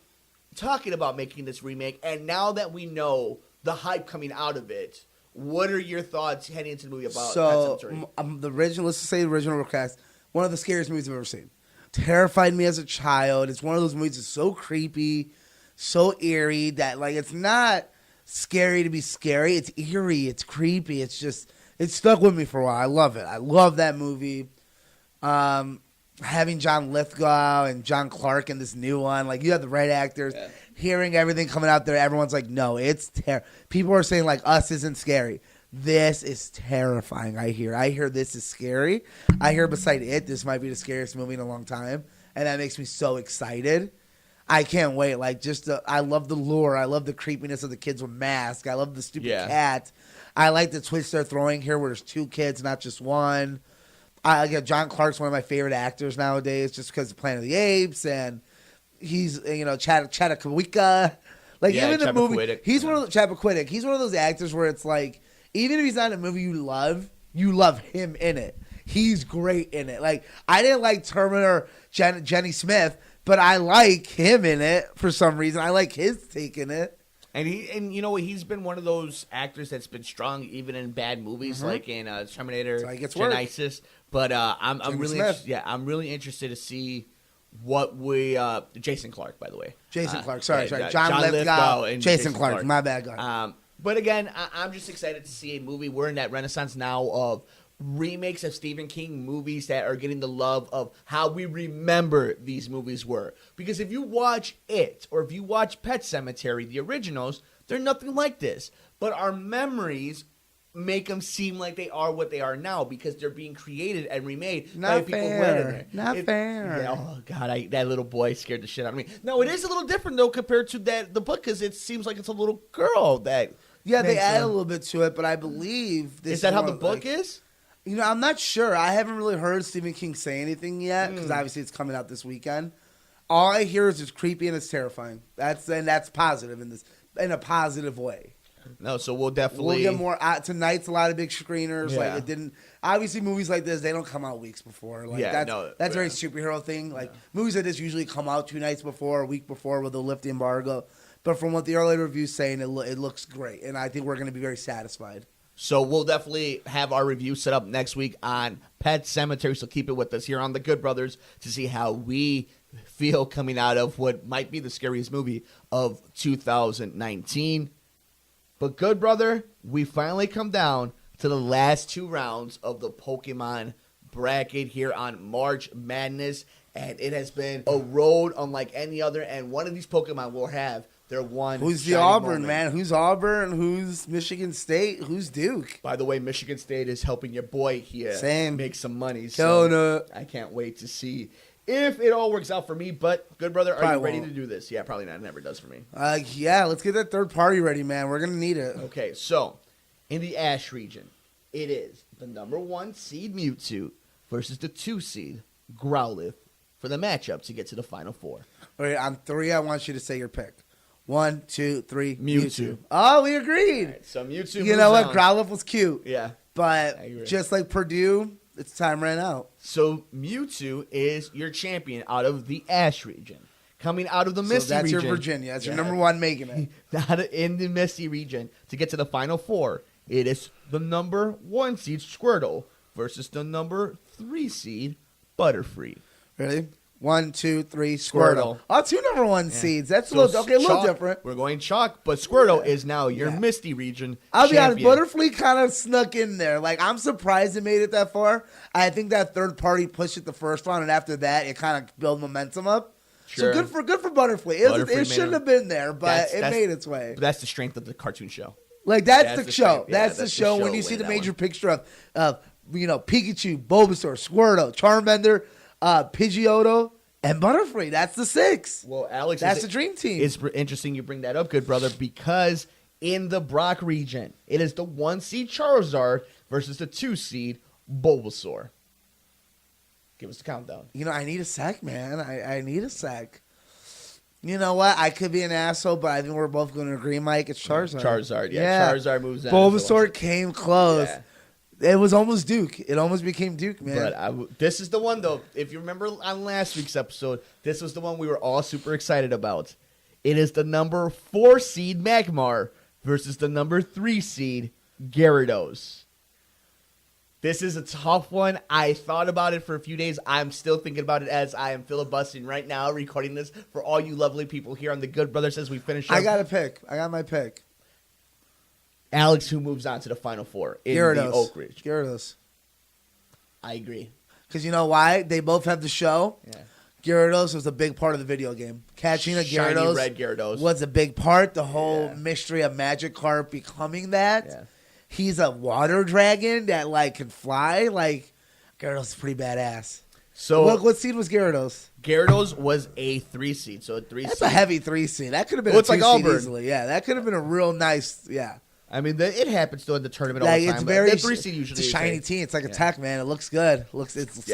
talking about making this remake? And now that we know the hype coming out of it, what are your thoughts heading into the movie about Pet Sematary? The original, let's just say the original recast, one of the scariest movies I've ever seen. Terrified me as a child. It's one of those movies that's so creepy, so eerie that like it's not scary to be scary. It's eerie. It's creepy. It's just it stuck with me for a while. I love it. I love that movie. Having John Lithgow and John Clark in this new one, like you have the right actors. Yeah. Hearing everything coming out there, everyone's like, "No, it's people are saying like Us isn't scary. This is terrifying." I hear this is scary. I hear beside it, this might be the scariest movie in a long time, and that makes me so excited. I can't wait. Like, I love the lure. I love the creepiness of the kids with masks. I love the stupid cat. I like the twist they're throwing here where there's 2 kids, not just one. John Clark's one of my favorite actors nowadays just because of Planet of the Apes, and he's, Chappaquiddick. Like, even the movie, he's one of the Chappaquiddick. He's one of those actors where it's like, even if he's not in a movie you love him in it. He's great in it. Like, I didn't like Terminator Jenny Smith, but I like him in it for some reason. I like his take in it. And you know what? He's been one of those actors that's been strong even in bad movies, like in Terminator, Genesis. But I'm really interested to see what we Jason Clark, by the way. Jason Clark, sorry. John Lithgow and Jason Clark. My bad, guy. But again, I'm just excited to see a movie. We're in that renaissance now of remakes of Stephen King movies that are getting the love of how we remember these movies were. Because if you watch it, or if you watch Pet Sematary, the originals, they're nothing like this. But our memories make them seem like they are what they are now because they're being created and remade by people who went in there. Not fair. Yeah, oh, God, that little boy scared the shit out of me. No, it is a little different, though, compared to the book because it seems like it's a little girl that... Yeah, they add a little bit to it, but I believe... Is that how the book is? You know, I'm not sure. I haven't really heard Stephen King say anything yet because obviously it's coming out this weekend. All I hear is it's creepy and it's terrifying. That's positive in a positive way. No, so we'll definitely get more tonight's a lot of big screeners. Yeah. Like it didn't obviously movies like this they don't come out weeks before. Like that's a very superhero thing. Like movies like this usually come out 2 nights before, a week before, where they'll lift the embargo. But from what the early reviews saying, it looks great, and I think we're going to be very satisfied. So we'll definitely have our review set up next week on Pet Sematary, so keep it with us here on The Good Brothers to see how we feel coming out of what might be the scariest movie of 2019. But Good Brother, we finally come down to the last 2 rounds of the Pokemon bracket here on March Madness, and it has been a road unlike any other, and one of these Pokemon will have their one. Who's the Auburn, man? Who's Auburn? Who's Michigan State? Who's Duke? By the way, Michigan State is helping your boy here make some money. So I can't wait to see if it all works out for me. But Good Brother, are you ready to do this? Yeah, probably not. It never does for me. Yeah, let's get that third party ready, man. We're going to need it. Okay, so in the Ash region, it is the number 1 seed Mewtwo versus the 2 seed Growlithe for the matchup to get to the Final 4. All right, on 3, I want you to say your pick. 1, 2, 3, Mewtwo. Oh, we agreed. Right, so Mewtwo. You know what? Growlithe was cute. Yeah. But just like Purdue, its time ran out. So Mewtwo is your champion out of the Ash region. Coming out of the Misty region. So that's your Virginia. That's your number 1 making it. In the Misty region to get to the Final 4, it is the number 1 seed Squirtle versus the number 3 seed, Butterfree. Really? 1, 2, 3, Squirtle. Squirtle. Oh, 2 number 1 seeds. That's So a little Chalk, different. We're going Chalk, but Squirtle is now your Misty region I'll be honest, champion. Butterfree kind of snuck in there. Like, I'm surprised it made it that far. I think that third party pushed it the first round, and after that, it kind of built momentum up. Sure. So good for Butterfree. It shouldn't have been there, but it made its way. But that's the strength of the cartoon show. Like, that's the show. strength. Yeah, that's the show when you see the that major one. picture of Pikachu, Bulbasaur, Squirtle, Charmander, Pidgeotto, and Butterfree. That's the 6. Well, Alex, that's the dream team. It's interesting you bring that up, good brother, because in the Brock region, it is the 1 seed Charizard versus the 2 seed Bulbasaur. Give us the countdown. I need a sec, man. I need a sec. You know what? I could be an asshole, but I think we're both going to agree, Mike. It's Charizard. Charizard, yeah. Charizard moves on. Bulbasaur came close. Yeah. It was almost Duke. It almost became Duke, man. But this is the one, though. If you remember on last week's episode, this was the one we were all super excited about. It is the number 4 seed Magmar versus the number 3 seed Gyarados. This is a tough one. I thought about it for a few days. I'm still thinking about it as I am filibustering right now, recording this for all you lovely people here on the Good Brothers as we finish up. I got a pick. I got my pick. Alex, who moves on to the Final Four in Gyarados. the Oak Ridge. Gyarados. I agree. Because you know why? They both have the show. Yeah. Gyarados was a big part of the video game. Catching a Shiny Gyarados, red Gyarados was a big part. The whole mystery of Magikarp becoming that. Yeah. He's a water dragon that can fly. Gyarados is pretty badass. So what seed was Gyarados? Gyarados was a 3 seed, so a 3 That's seed. a heavy 3 seed. That could have been Well, a it's 2 like seed Auburn. easily. Yeah, that could have been a real nice. Yeah. I mean, it happens though in the tournament all the time. It's but very the 3 seed usually it's a is shiny a- team. It's like a tech, man. It looks good. It's Texas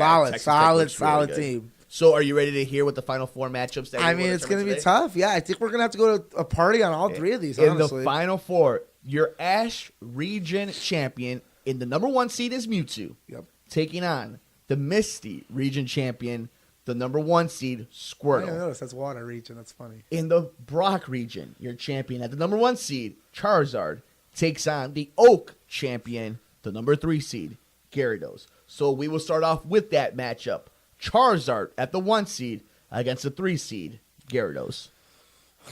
Tech looks really good. team. So, are you ready to hear what the Final Four matchups? That I mean, it's going to be tough. Yeah, I think we're going to have to go to a party on all 3 of these. In Honestly, the Final Four, your Ash region champion in the number 1 seed is Mewtwo. Yep. Taking on the Misty region champion, the number 1 seed I didn't Squirtle. notice that's water region. That's funny. In the Brock region, your champion at the number 1 seed, Charizard, takes on the Oak champion, the number 3 seed, Gyarados. So we will start off with that matchup. Charizard at the 1 seed against the 3 seed, Gyarados.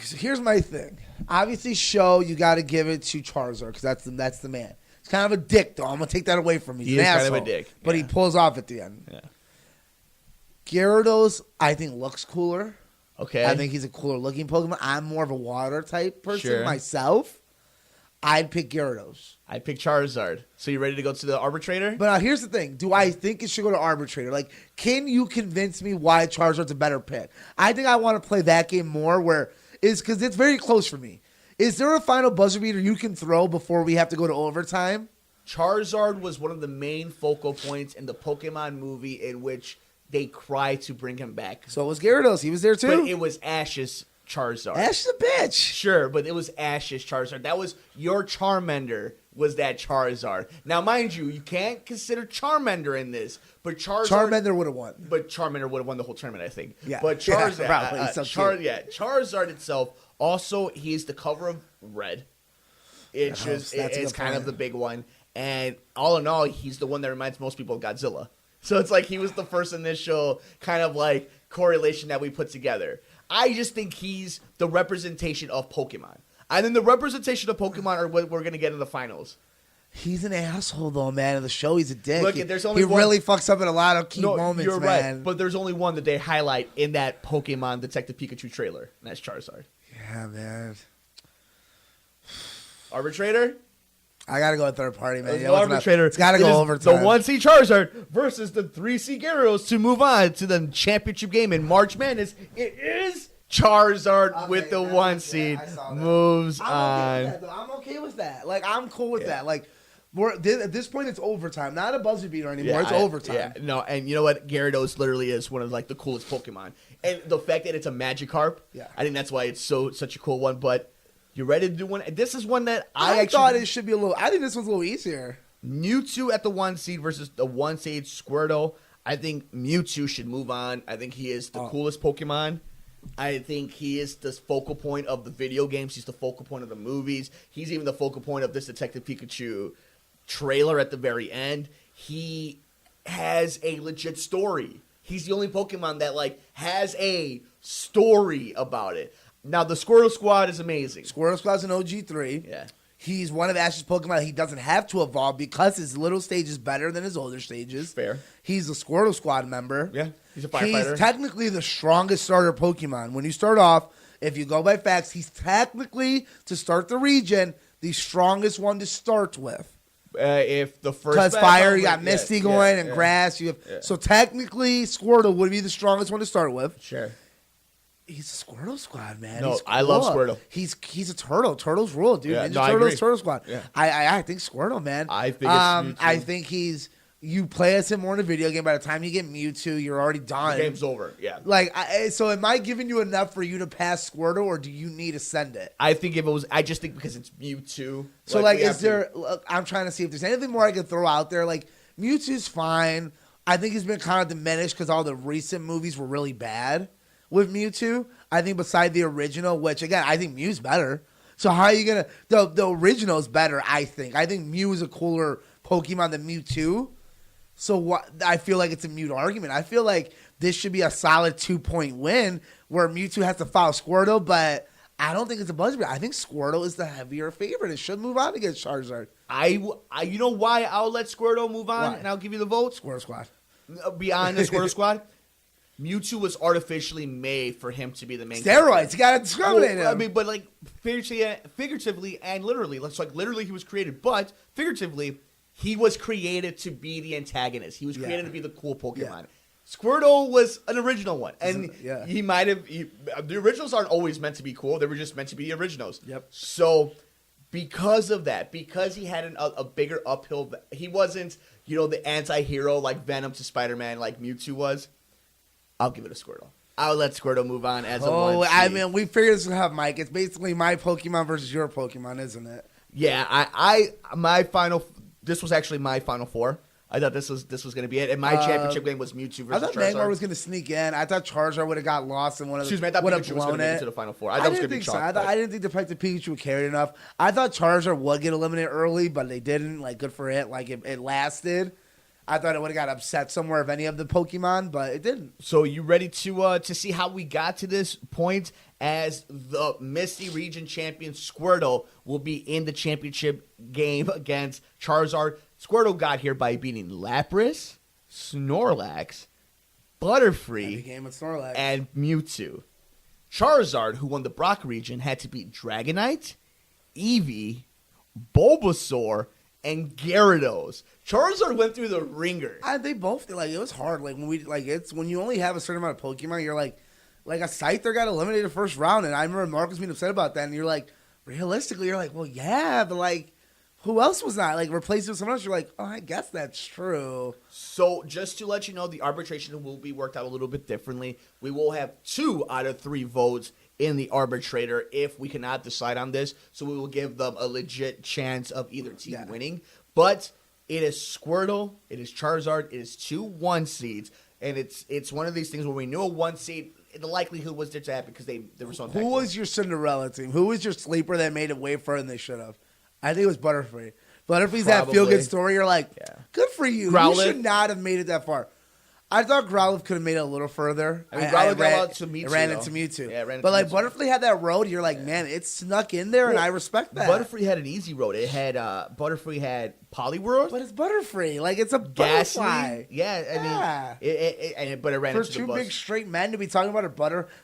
So here's my thing. Obviously, you got to give it to Charizard because that's the man. He's kind of a dick, though. I'm gonna take that away from him. He's He an is kind asshole, of a dick, but yeah. he pulls off at the end. Yeah. Gyarados, I think, looks cooler. Okay. I think he's a cooler looking Pokemon. I'm more of a water type person Sure. myself. I'd pick Gyarados. I picked Charizard. So you ready to go to the arbitrator? But here's the thing. Do I think it should go to arbitrator? Can you convince me why Charizard's a better pick? I think I want to play that game more because it's very close for me. Is there a final buzzer beater you can throw before we have to go to overtime? Charizard was one of the main focal points in the Pokemon movie in which they cry to bring him back. So was Gyarados. He was there too. But it was Ash's Charizard. Ash is a bitch. Sure, but it was Ash's Charizard. That was your Charmander was that Charizard. Now, mind you, you can't consider Charmander in this, but Charmander would have won. But Charmander would have won the whole tournament, I think. Yeah. But Yeah, Charizard, probably. He's so cute. Charizard itself, also, he's the cover of Red. It's That's a it's good kind of point. the big one. And all in all, he's the one that reminds most people of Godzilla. So it's like he was the first initial kind of correlation that we put together. I just think he's the representation of Pokemon. And then the representation of Pokemon are what we're going to get in the finals. He's an asshole, though, man. In the show, he's a dick. Look, there's only he one- really fucks up in a lot of key moments, you're man. right. But there's only one that they highlight in that Pokemon Detective Pikachu trailer, and that's Charizard. Yeah, man. Arbitrator? I gotta go with third party, man. Let's Yeah, go arbitrator. It's gotta It is go overtime. The 1C Charizard versus the 3C Gyarados to move on to the championship game in March Madness. It is Charizard with the 1 seed moves on. I'm okay with that. I'm cool with that. At this point, it's overtime. Not a buzzer beater anymore. It's overtime. Yeah, no, and you know what? Gyarados literally is one of the coolest Pokemon, and the fact that it's a Magikarp, Yeah. I think that's why it's such a cool one. But you ready to do one? This is one that I thought it should be a little. I think this one's a little easier. Mewtwo at the 1 seed versus the 1 seed Squirtle. I think Mewtwo should move on. I think he is the coolest Pokemon. I think he is the focal point of the video games. He's the focal point of the movies. He's even the focal point of this Detective Pikachu trailer at the very end. He has a legit story. He's the only Pokemon that like has a story about it. Now the Squirtle Squad is amazing. Squirtle Squad's an OG3. Yeah. He's one of Ash's Pokemon he doesn't have to evolve because his little stage is better than his older stages. Fair. He's a Squirtle Squad member. Yeah, he's a firefighter. He's technically the strongest starter Pokemon. When you start off, if you go by facts, he's technically, to start the region, the strongest one to start with. If the first Because fire, you got Misty going, and yeah. grass. You have, So technically, Squirtle would be the strongest one to start with. Sure. He's a Squirtle Squad, man. No, He's I love cool. Squirtle. He's a turtle. Turtles rule, dude. Yeah, Ninja no, I Turtles, agree. Turtle Squad. Yeah. I think Squirtle, man. I think it's Mewtwo. I think you play as him more in a video game. By the time you get Mewtwo, you're already done. The game's over. Yeah. Like, so am I giving you enough for you to pass Squirtle, or do you need to send it? I think if it was, I just think because it's Mewtwo. So, we have is there? Look, I'm trying to see if there's anything more I can throw out there. Like, Mewtwo's fine. I think he's been kind of diminished because all the recent movies were really bad with Mewtwo. I think beside the original, which again, I think Mew's better. So how are you gonna? The original is better. I think Mew is a cooler Pokemon than Mewtwo. So what? I feel like it's a mute argument. I feel like this should be a solid 2-point win where Mewtwo has to follow Squirtle, but I don't think it's a buzzer. I think Squirtle is the heavier favorite. It should move on against Charizard. You know why I'll let Squirtle move on, Why? and I'll give you the vote. Squirtle Squad. Beyond the Squirtle Squad, Mewtwo was artificially made for him to be the main Steroids. You gotta discriminate him. I mean, but like figuratively and literally, literally he was created, but figuratively he was created to be the antagonist. He was created to be the cool Pokemon. Yeah. Squirtle was an original one, and Yeah. he might have. The originals aren't always meant to be cool; they were just meant to be the originals. Yep. So, because of that, because he had a bigger uphill, he wasn't the anti-hero like Venom to Spider-Man like Mewtwo was. I'll give it a Squirtle. I'll let Squirtle move on as a one I seed. mean, we figured this would have Mike. It's basically my Pokemon versus your Pokemon, isn't it? Yeah, this was actually my final four. I thought this was going to be it, and my championship game was Mewtwo versus I thought Charizard. Magmar was going to sneak in. I thought Charizard would have got lost in one of the. Excuse me, I thought would have Pikachu was going to blown make it it to the final four. I thought it was going to be so. chalk. I didn't think Detective Pikachu carried enough. I thought Charizard would get eliminated early, but they didn't. Like, good for it. Like, it lasted. I thought it would have got upset somewhere of any of the Pokemon, but it didn't. So you ready to see how we got to this point? As the Misty Region champion, Squirtle will be in the championship game against Charizard. Squirtle got here by beating Lapras, Snorlax, Heavy Butterfree, game with Snorlax. and Mewtwo. Charizard, who won the Brock region, had to beat Dragonite, Eevee, Bulbasaur, and Gyarados. Charizard went through the ringer. They both did. Like, it was hard. Like, when you only have a certain amount of Pokemon, you're like a Scyther got eliminated first round, and I remember Marcus being upset about that, and you're like, realistically, you're like, well, yeah, but like, who else was not? Like, replaced with someone else, you're like, oh, I guess that's true. So just to let you know, the arbitration will be worked out a little bit differently. We will have 2 out of 3 votes in the arbitrator if we cannot decide on this. So we will give them a legit chance of either team winning. But it is Squirtle, it is Charizard, it is 2 1 seeds. And it's one of these things where we knew a 1 seed, the likelihood was there to happen because they were so impactful. Who was your Cinderella team? Who was your sleeper that made it way further than they should have? I think it was Butterfree. Butterfree's that feel-good story. You're like, good for you. Growlithe. You should not have made it that far. I thought Growlithe could have made it a little further. I mean, Growlithe got out to Mewtwo. It ran into Mewtwo. Yeah, it ran into but like Mewtwo. Butterfree had that road. You're like, man, it snuck in there, and I respect that. Butterfree had an easy road. It had Butterfree had Poliwhirl, But it's Butterfree. Like, it's a Ghastly. butterfly. Yeah, I mean, but it ran For into the two bus. big straight men to be talking about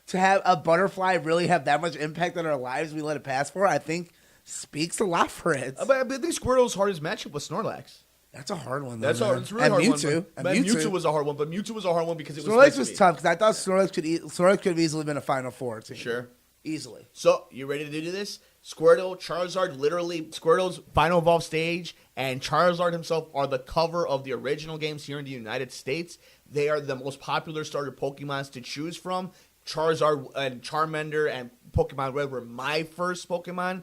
to have a butterfly really have that much impact on our lives, we let it pass for. I think speaks a lot for it. But I think Squirtle's hardest matchup was Snorlax. That's a hard one. Though, That's man. hard. It's a really and hard Mewtwo. one. And But Mewtwo. Mewtwo was a hard one, but Mewtwo was a hard one because it was Snorlax supposed was to be. tough because I thought Snorlax could have easily been a Final Four team. Sure. Easily. So, you ready to do this? Squirtle, Charizard, literally, Squirtle's Final Evolve stage and Charizard himself are the cover of the original games here in the United States. They are the most popular starter Pokemons to choose from. Charizard and Charmander and Pokemon Red were my first Pokemon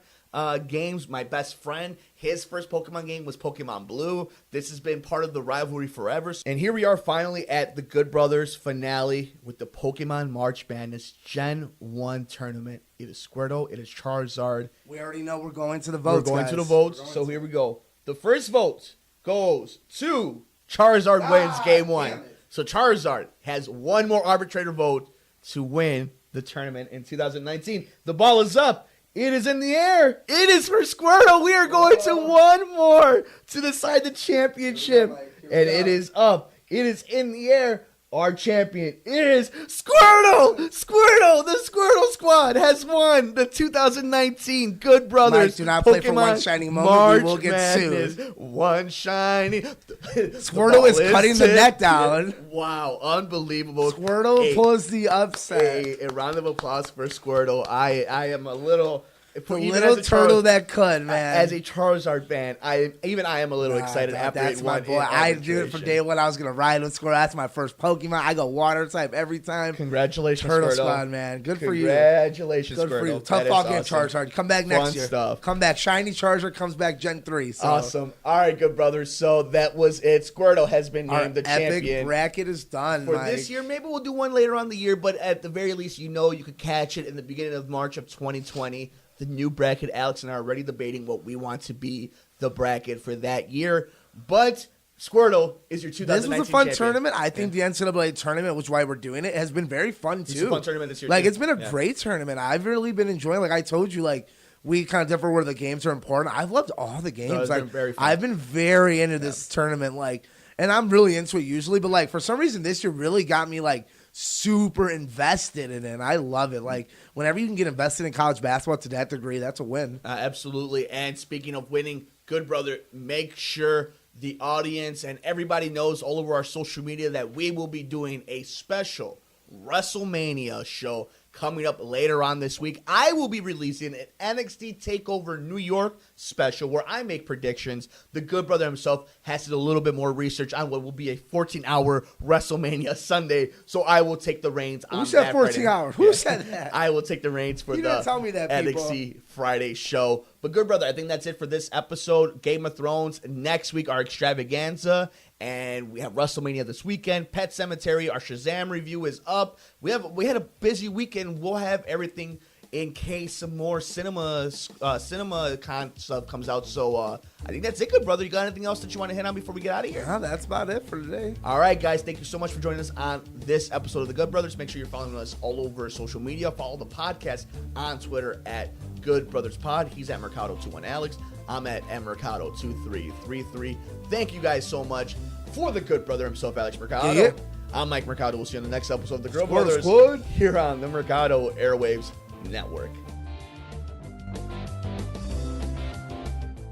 games. My best friend, his first Pokemon game was Pokemon Blue. This has been part of the rivalry forever. And here we are finally at the Good Brothers finale with the Pokemon March Madness Gen 1 tournament. It is Squirtle, it is Charizard. We already know we're going to the votes. We're going to the votes, so here we go. The first vote goes to Charizard wins game damn 1. it. So Charizard has one more arbitrator vote to win the tournament in 2019. The ball is up. It is in the air. It is for Squirtle. We are going to one more to decide the championship. And it is up. It is in the air. Our champion is Squirtle! Squirtle! The Squirtle Squad has won the 2019 Good Brothers Mike, do not play for Pokemon one shining moment. March We will get Madness. sued. One shiny. Squirtle is cutting the net down. Wow, unbelievable. Squirtle pulls the upset. A round of applause for Squirtle. I am a little... The little turtle that could, man. As a Charizard fan, I am a little excited after that's it my won boy. in I knew it from arbitration. day one. I was gonna ride with Squirtle. That's my first Pokemon. I go water type every time. Congratulations, Turtle Squirtle. Squad, man. Good for you. Congratulations, Good Squirtle. for you. That Tough is ball game, awesome. Charizard. Come back next Fun year. stuff. Come back. Shiny Charizard comes back Gen 3. So. Awesome. All right, good brothers. So that was it. Squirtle has been Our named the epic champion. bracket is done, For Mike. this year, maybe we'll do one later on in the year, but at the very least, you could catch it in the beginning of March of 2020. The new bracket, Alex and I are already debating what we want to be the bracket for that year. But Squirtle is your 2019 This was a fun champion. tournament. I think the NCAA tournament, which is why we're doing it, has been very fun too. It's a fun tournament this year, Like too. it's been a great tournament. I've really been enjoying. Like I told you, like we kind of differ where the games are important. I've loved all the games. it's like been very fun. I've been very into this tournament. Like, and I'm really into it usually, but like for some reason this year really got me like super invested in it. And I love it. Like whenever you can get invested in college basketball to that degree, that's a win. Absolutely. And speaking of winning, good brother, make sure the audience and everybody knows all over our social media that we will be doing a special Wrestlemania show coming up later on this week. I will be releasing an NXT TakeOver New York special where I make predictions. The good brother himself has to do a little bit more research on what will be a 14-hour WrestleMania Sunday, so I will take the reins on Who said that 14 Friday. hours? Who said that? I will take the reins for You the didn't tell me that, NXT Friday show. But good brother, I think that's it for this episode. Game of Thrones next week, our extravaganza, and we have WrestleMania this weekend. Pet Sematary, our Shazam review is up. We had a busy weekend. We'll have everything in case some more CinemaCon stuff comes out. So I think that's it, good brother. You got anything else that you want to hit on before we get out of here? Well, that's about it for today. All right, guys, thank you so much for joining us on this episode of The Good Brothers. Make sure you're following us all over social media. Follow the podcast on Twitter at Good Brothers Pod. He's at Mercado21Alex. I'm at Mercado2333. Thank you guys so much for the good brother himself, Alex Mercado. Yeah. I'm Mike Mercado. We'll see you on the next episode of The Good Squad, Brothers squad. here on the Mercado Airwaves Network.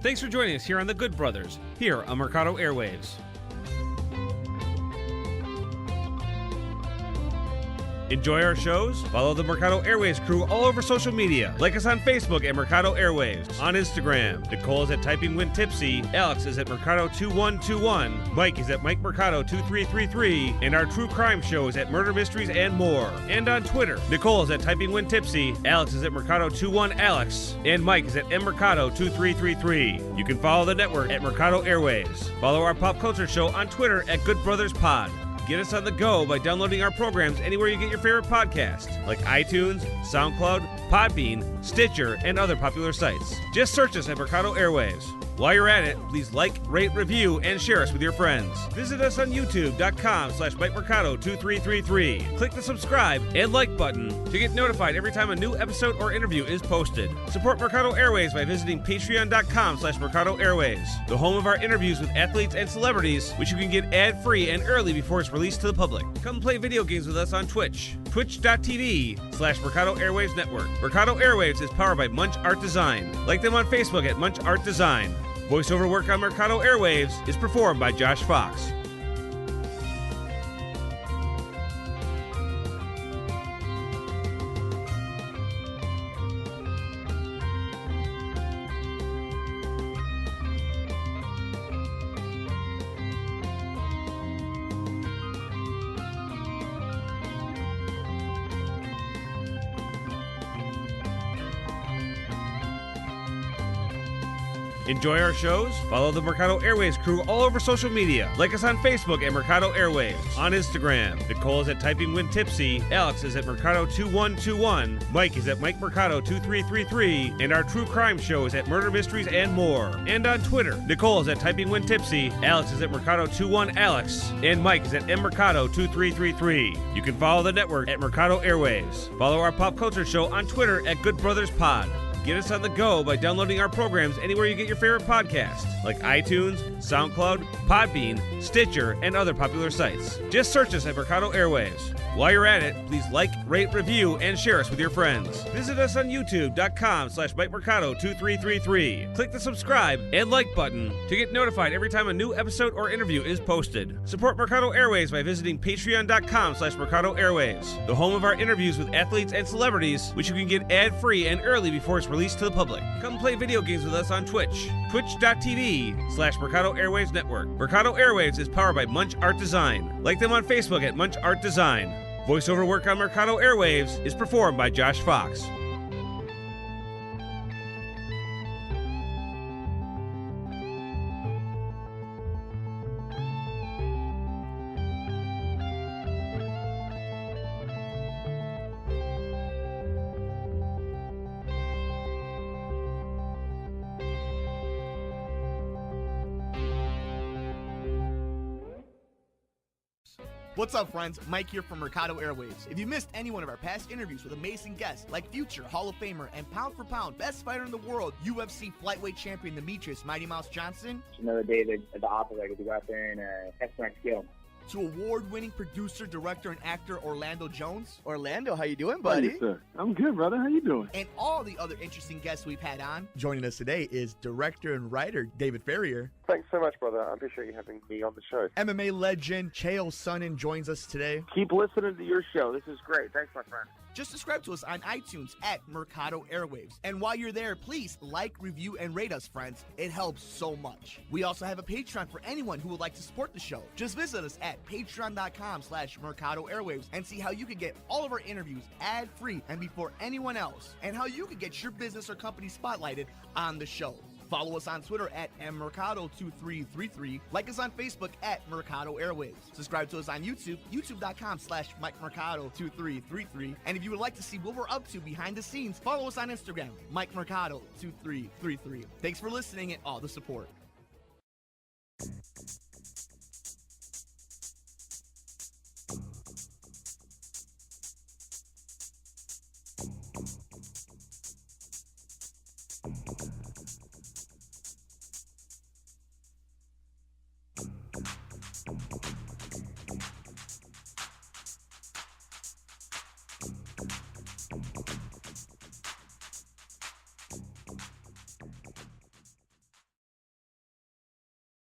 Thanks for joining us here on The Good Brothers, here on Mercado Airwaves. Enjoy our shows? Follow the Mercado Airwaves crew all over social media. Like us on Facebook at Mercado Airwaves. On Instagram, Nicole is at Typing When Tipsy, Alex is at Mercado2121, Mike is at Mike Mercado2333, and our true crime show is at Murder Mysteries and More. And on Twitter, Nicole is at Typing When Tipsy, Alex is at Mercado21Alex, and Mike is at mmercado2333. You can follow the network at Mercado Airwaves. Follow our pop culture show on Twitter at Good Brothers Pod. Get us on the go by downloading our programs anywhere you get your favorite podcasts, like iTunes, SoundCloud, Podbean, Stitcher, and other popular sites. Just search us at Mercado Airwaves. While you're at it, please like, rate, review, and share us with your friends. Visit us on youtube.com/MikeMercado2333. Click the subscribe and like button to get notified every time a new episode or interview is posted. Support Mercado Airwaves by visiting patreon.com/Mercado Airwaves, the home of our interviews with athletes and celebrities, which you can get ad-free and early before it's released to the public. Come play video games with us on Twitch, twitch.tv/Mercado Airwaves Network. Mercado Airwaves is powered by Munch Art Design. Like them on Facebook at Munch Art Design. Voiceover work on Mercado Airwaves is performed by Josh Fox. Enjoy our shows? Follow the Mercado Airways crew all over social media. Like us on Facebook at Mercado Airways. On Instagram, Nicole is at Typing When Tipsy, Alex is at Mercado2121, Mike is at Mike Mercado2333, and our true crime show is at Murder Mysteries and More. And on Twitter, Nicole is at Typing When Tipsy, Alex is at Mercado21Alex, and Mike is at mmercado2333. You can follow the network at Mercado Airways. Follow our pop culture show on Twitter at Good Brothers Pod. Get us on the go by downloading our programs anywhere you get your favorite podcasts, like iTunes, SoundCloud, Podbean, Stitcher, and other popular sites. Just search us at Mercado Airways. While you're at it, please like, rate, review, and share us with your friends. Visit us on youtube.com/MikeMercado2333. Click the subscribe and like button to get notified every time a new episode or interview is posted. Support Mercado Airways by visiting patreon.com/Mercado Airways, the home of our interviews with athletes and celebrities, which you can get ad-free and early before it's released to the public. Come play video games with us on Twitch, twitch.tv/Mercado Airways Network. Mercado Airways is powered by Munch Art Design. Like them on Facebook at Munch Art Design. Voiceover work on Mercado Airwaves is performed by Josh Fox. What's up, friends? Mike here from Mercado Airwaves. If you missed any one of our past interviews with amazing guests like future Hall of Famer and pound for pound best fighter in the world, UFC flyweight champion Demetrius Mighty Mouse Johnson, It's another day that the opposite. I get to go out there and test my skill. to award-winning producer, director, and actor Orlando Jones, Orlando, how you doing, Hey, buddy? sir. I'm good, brother. How you doing? and all the other interesting guests we've had on. Joining us today is director and writer David Ferrier. Thanks so much, brother. I appreciate you having me on the show. MMA legend Chael Sonnen joins us today. Keep listening to your show. This is great. Thanks, my friend. Just subscribe to us on iTunes at Mercado Airwaves. And while you're there, please like, review, and rate us, friends. It helps so much. We also have a Patreon for anyone who would like to support the show. Just visit us at patreon.com/Mercado Airwaves and see how you can get all of our interviews ad-free and before anyone else, and how you can get your business or company spotlighted on the show. Follow us on Twitter at mmercado2333. Like us on Facebook at Mercado Airwaves. Subscribe to us on YouTube, youtube.com/MikeMercado2333. And if you would like to see what we're up to behind the scenes, follow us on Instagram, MikeMercado2333. Thanks for listening and all the support.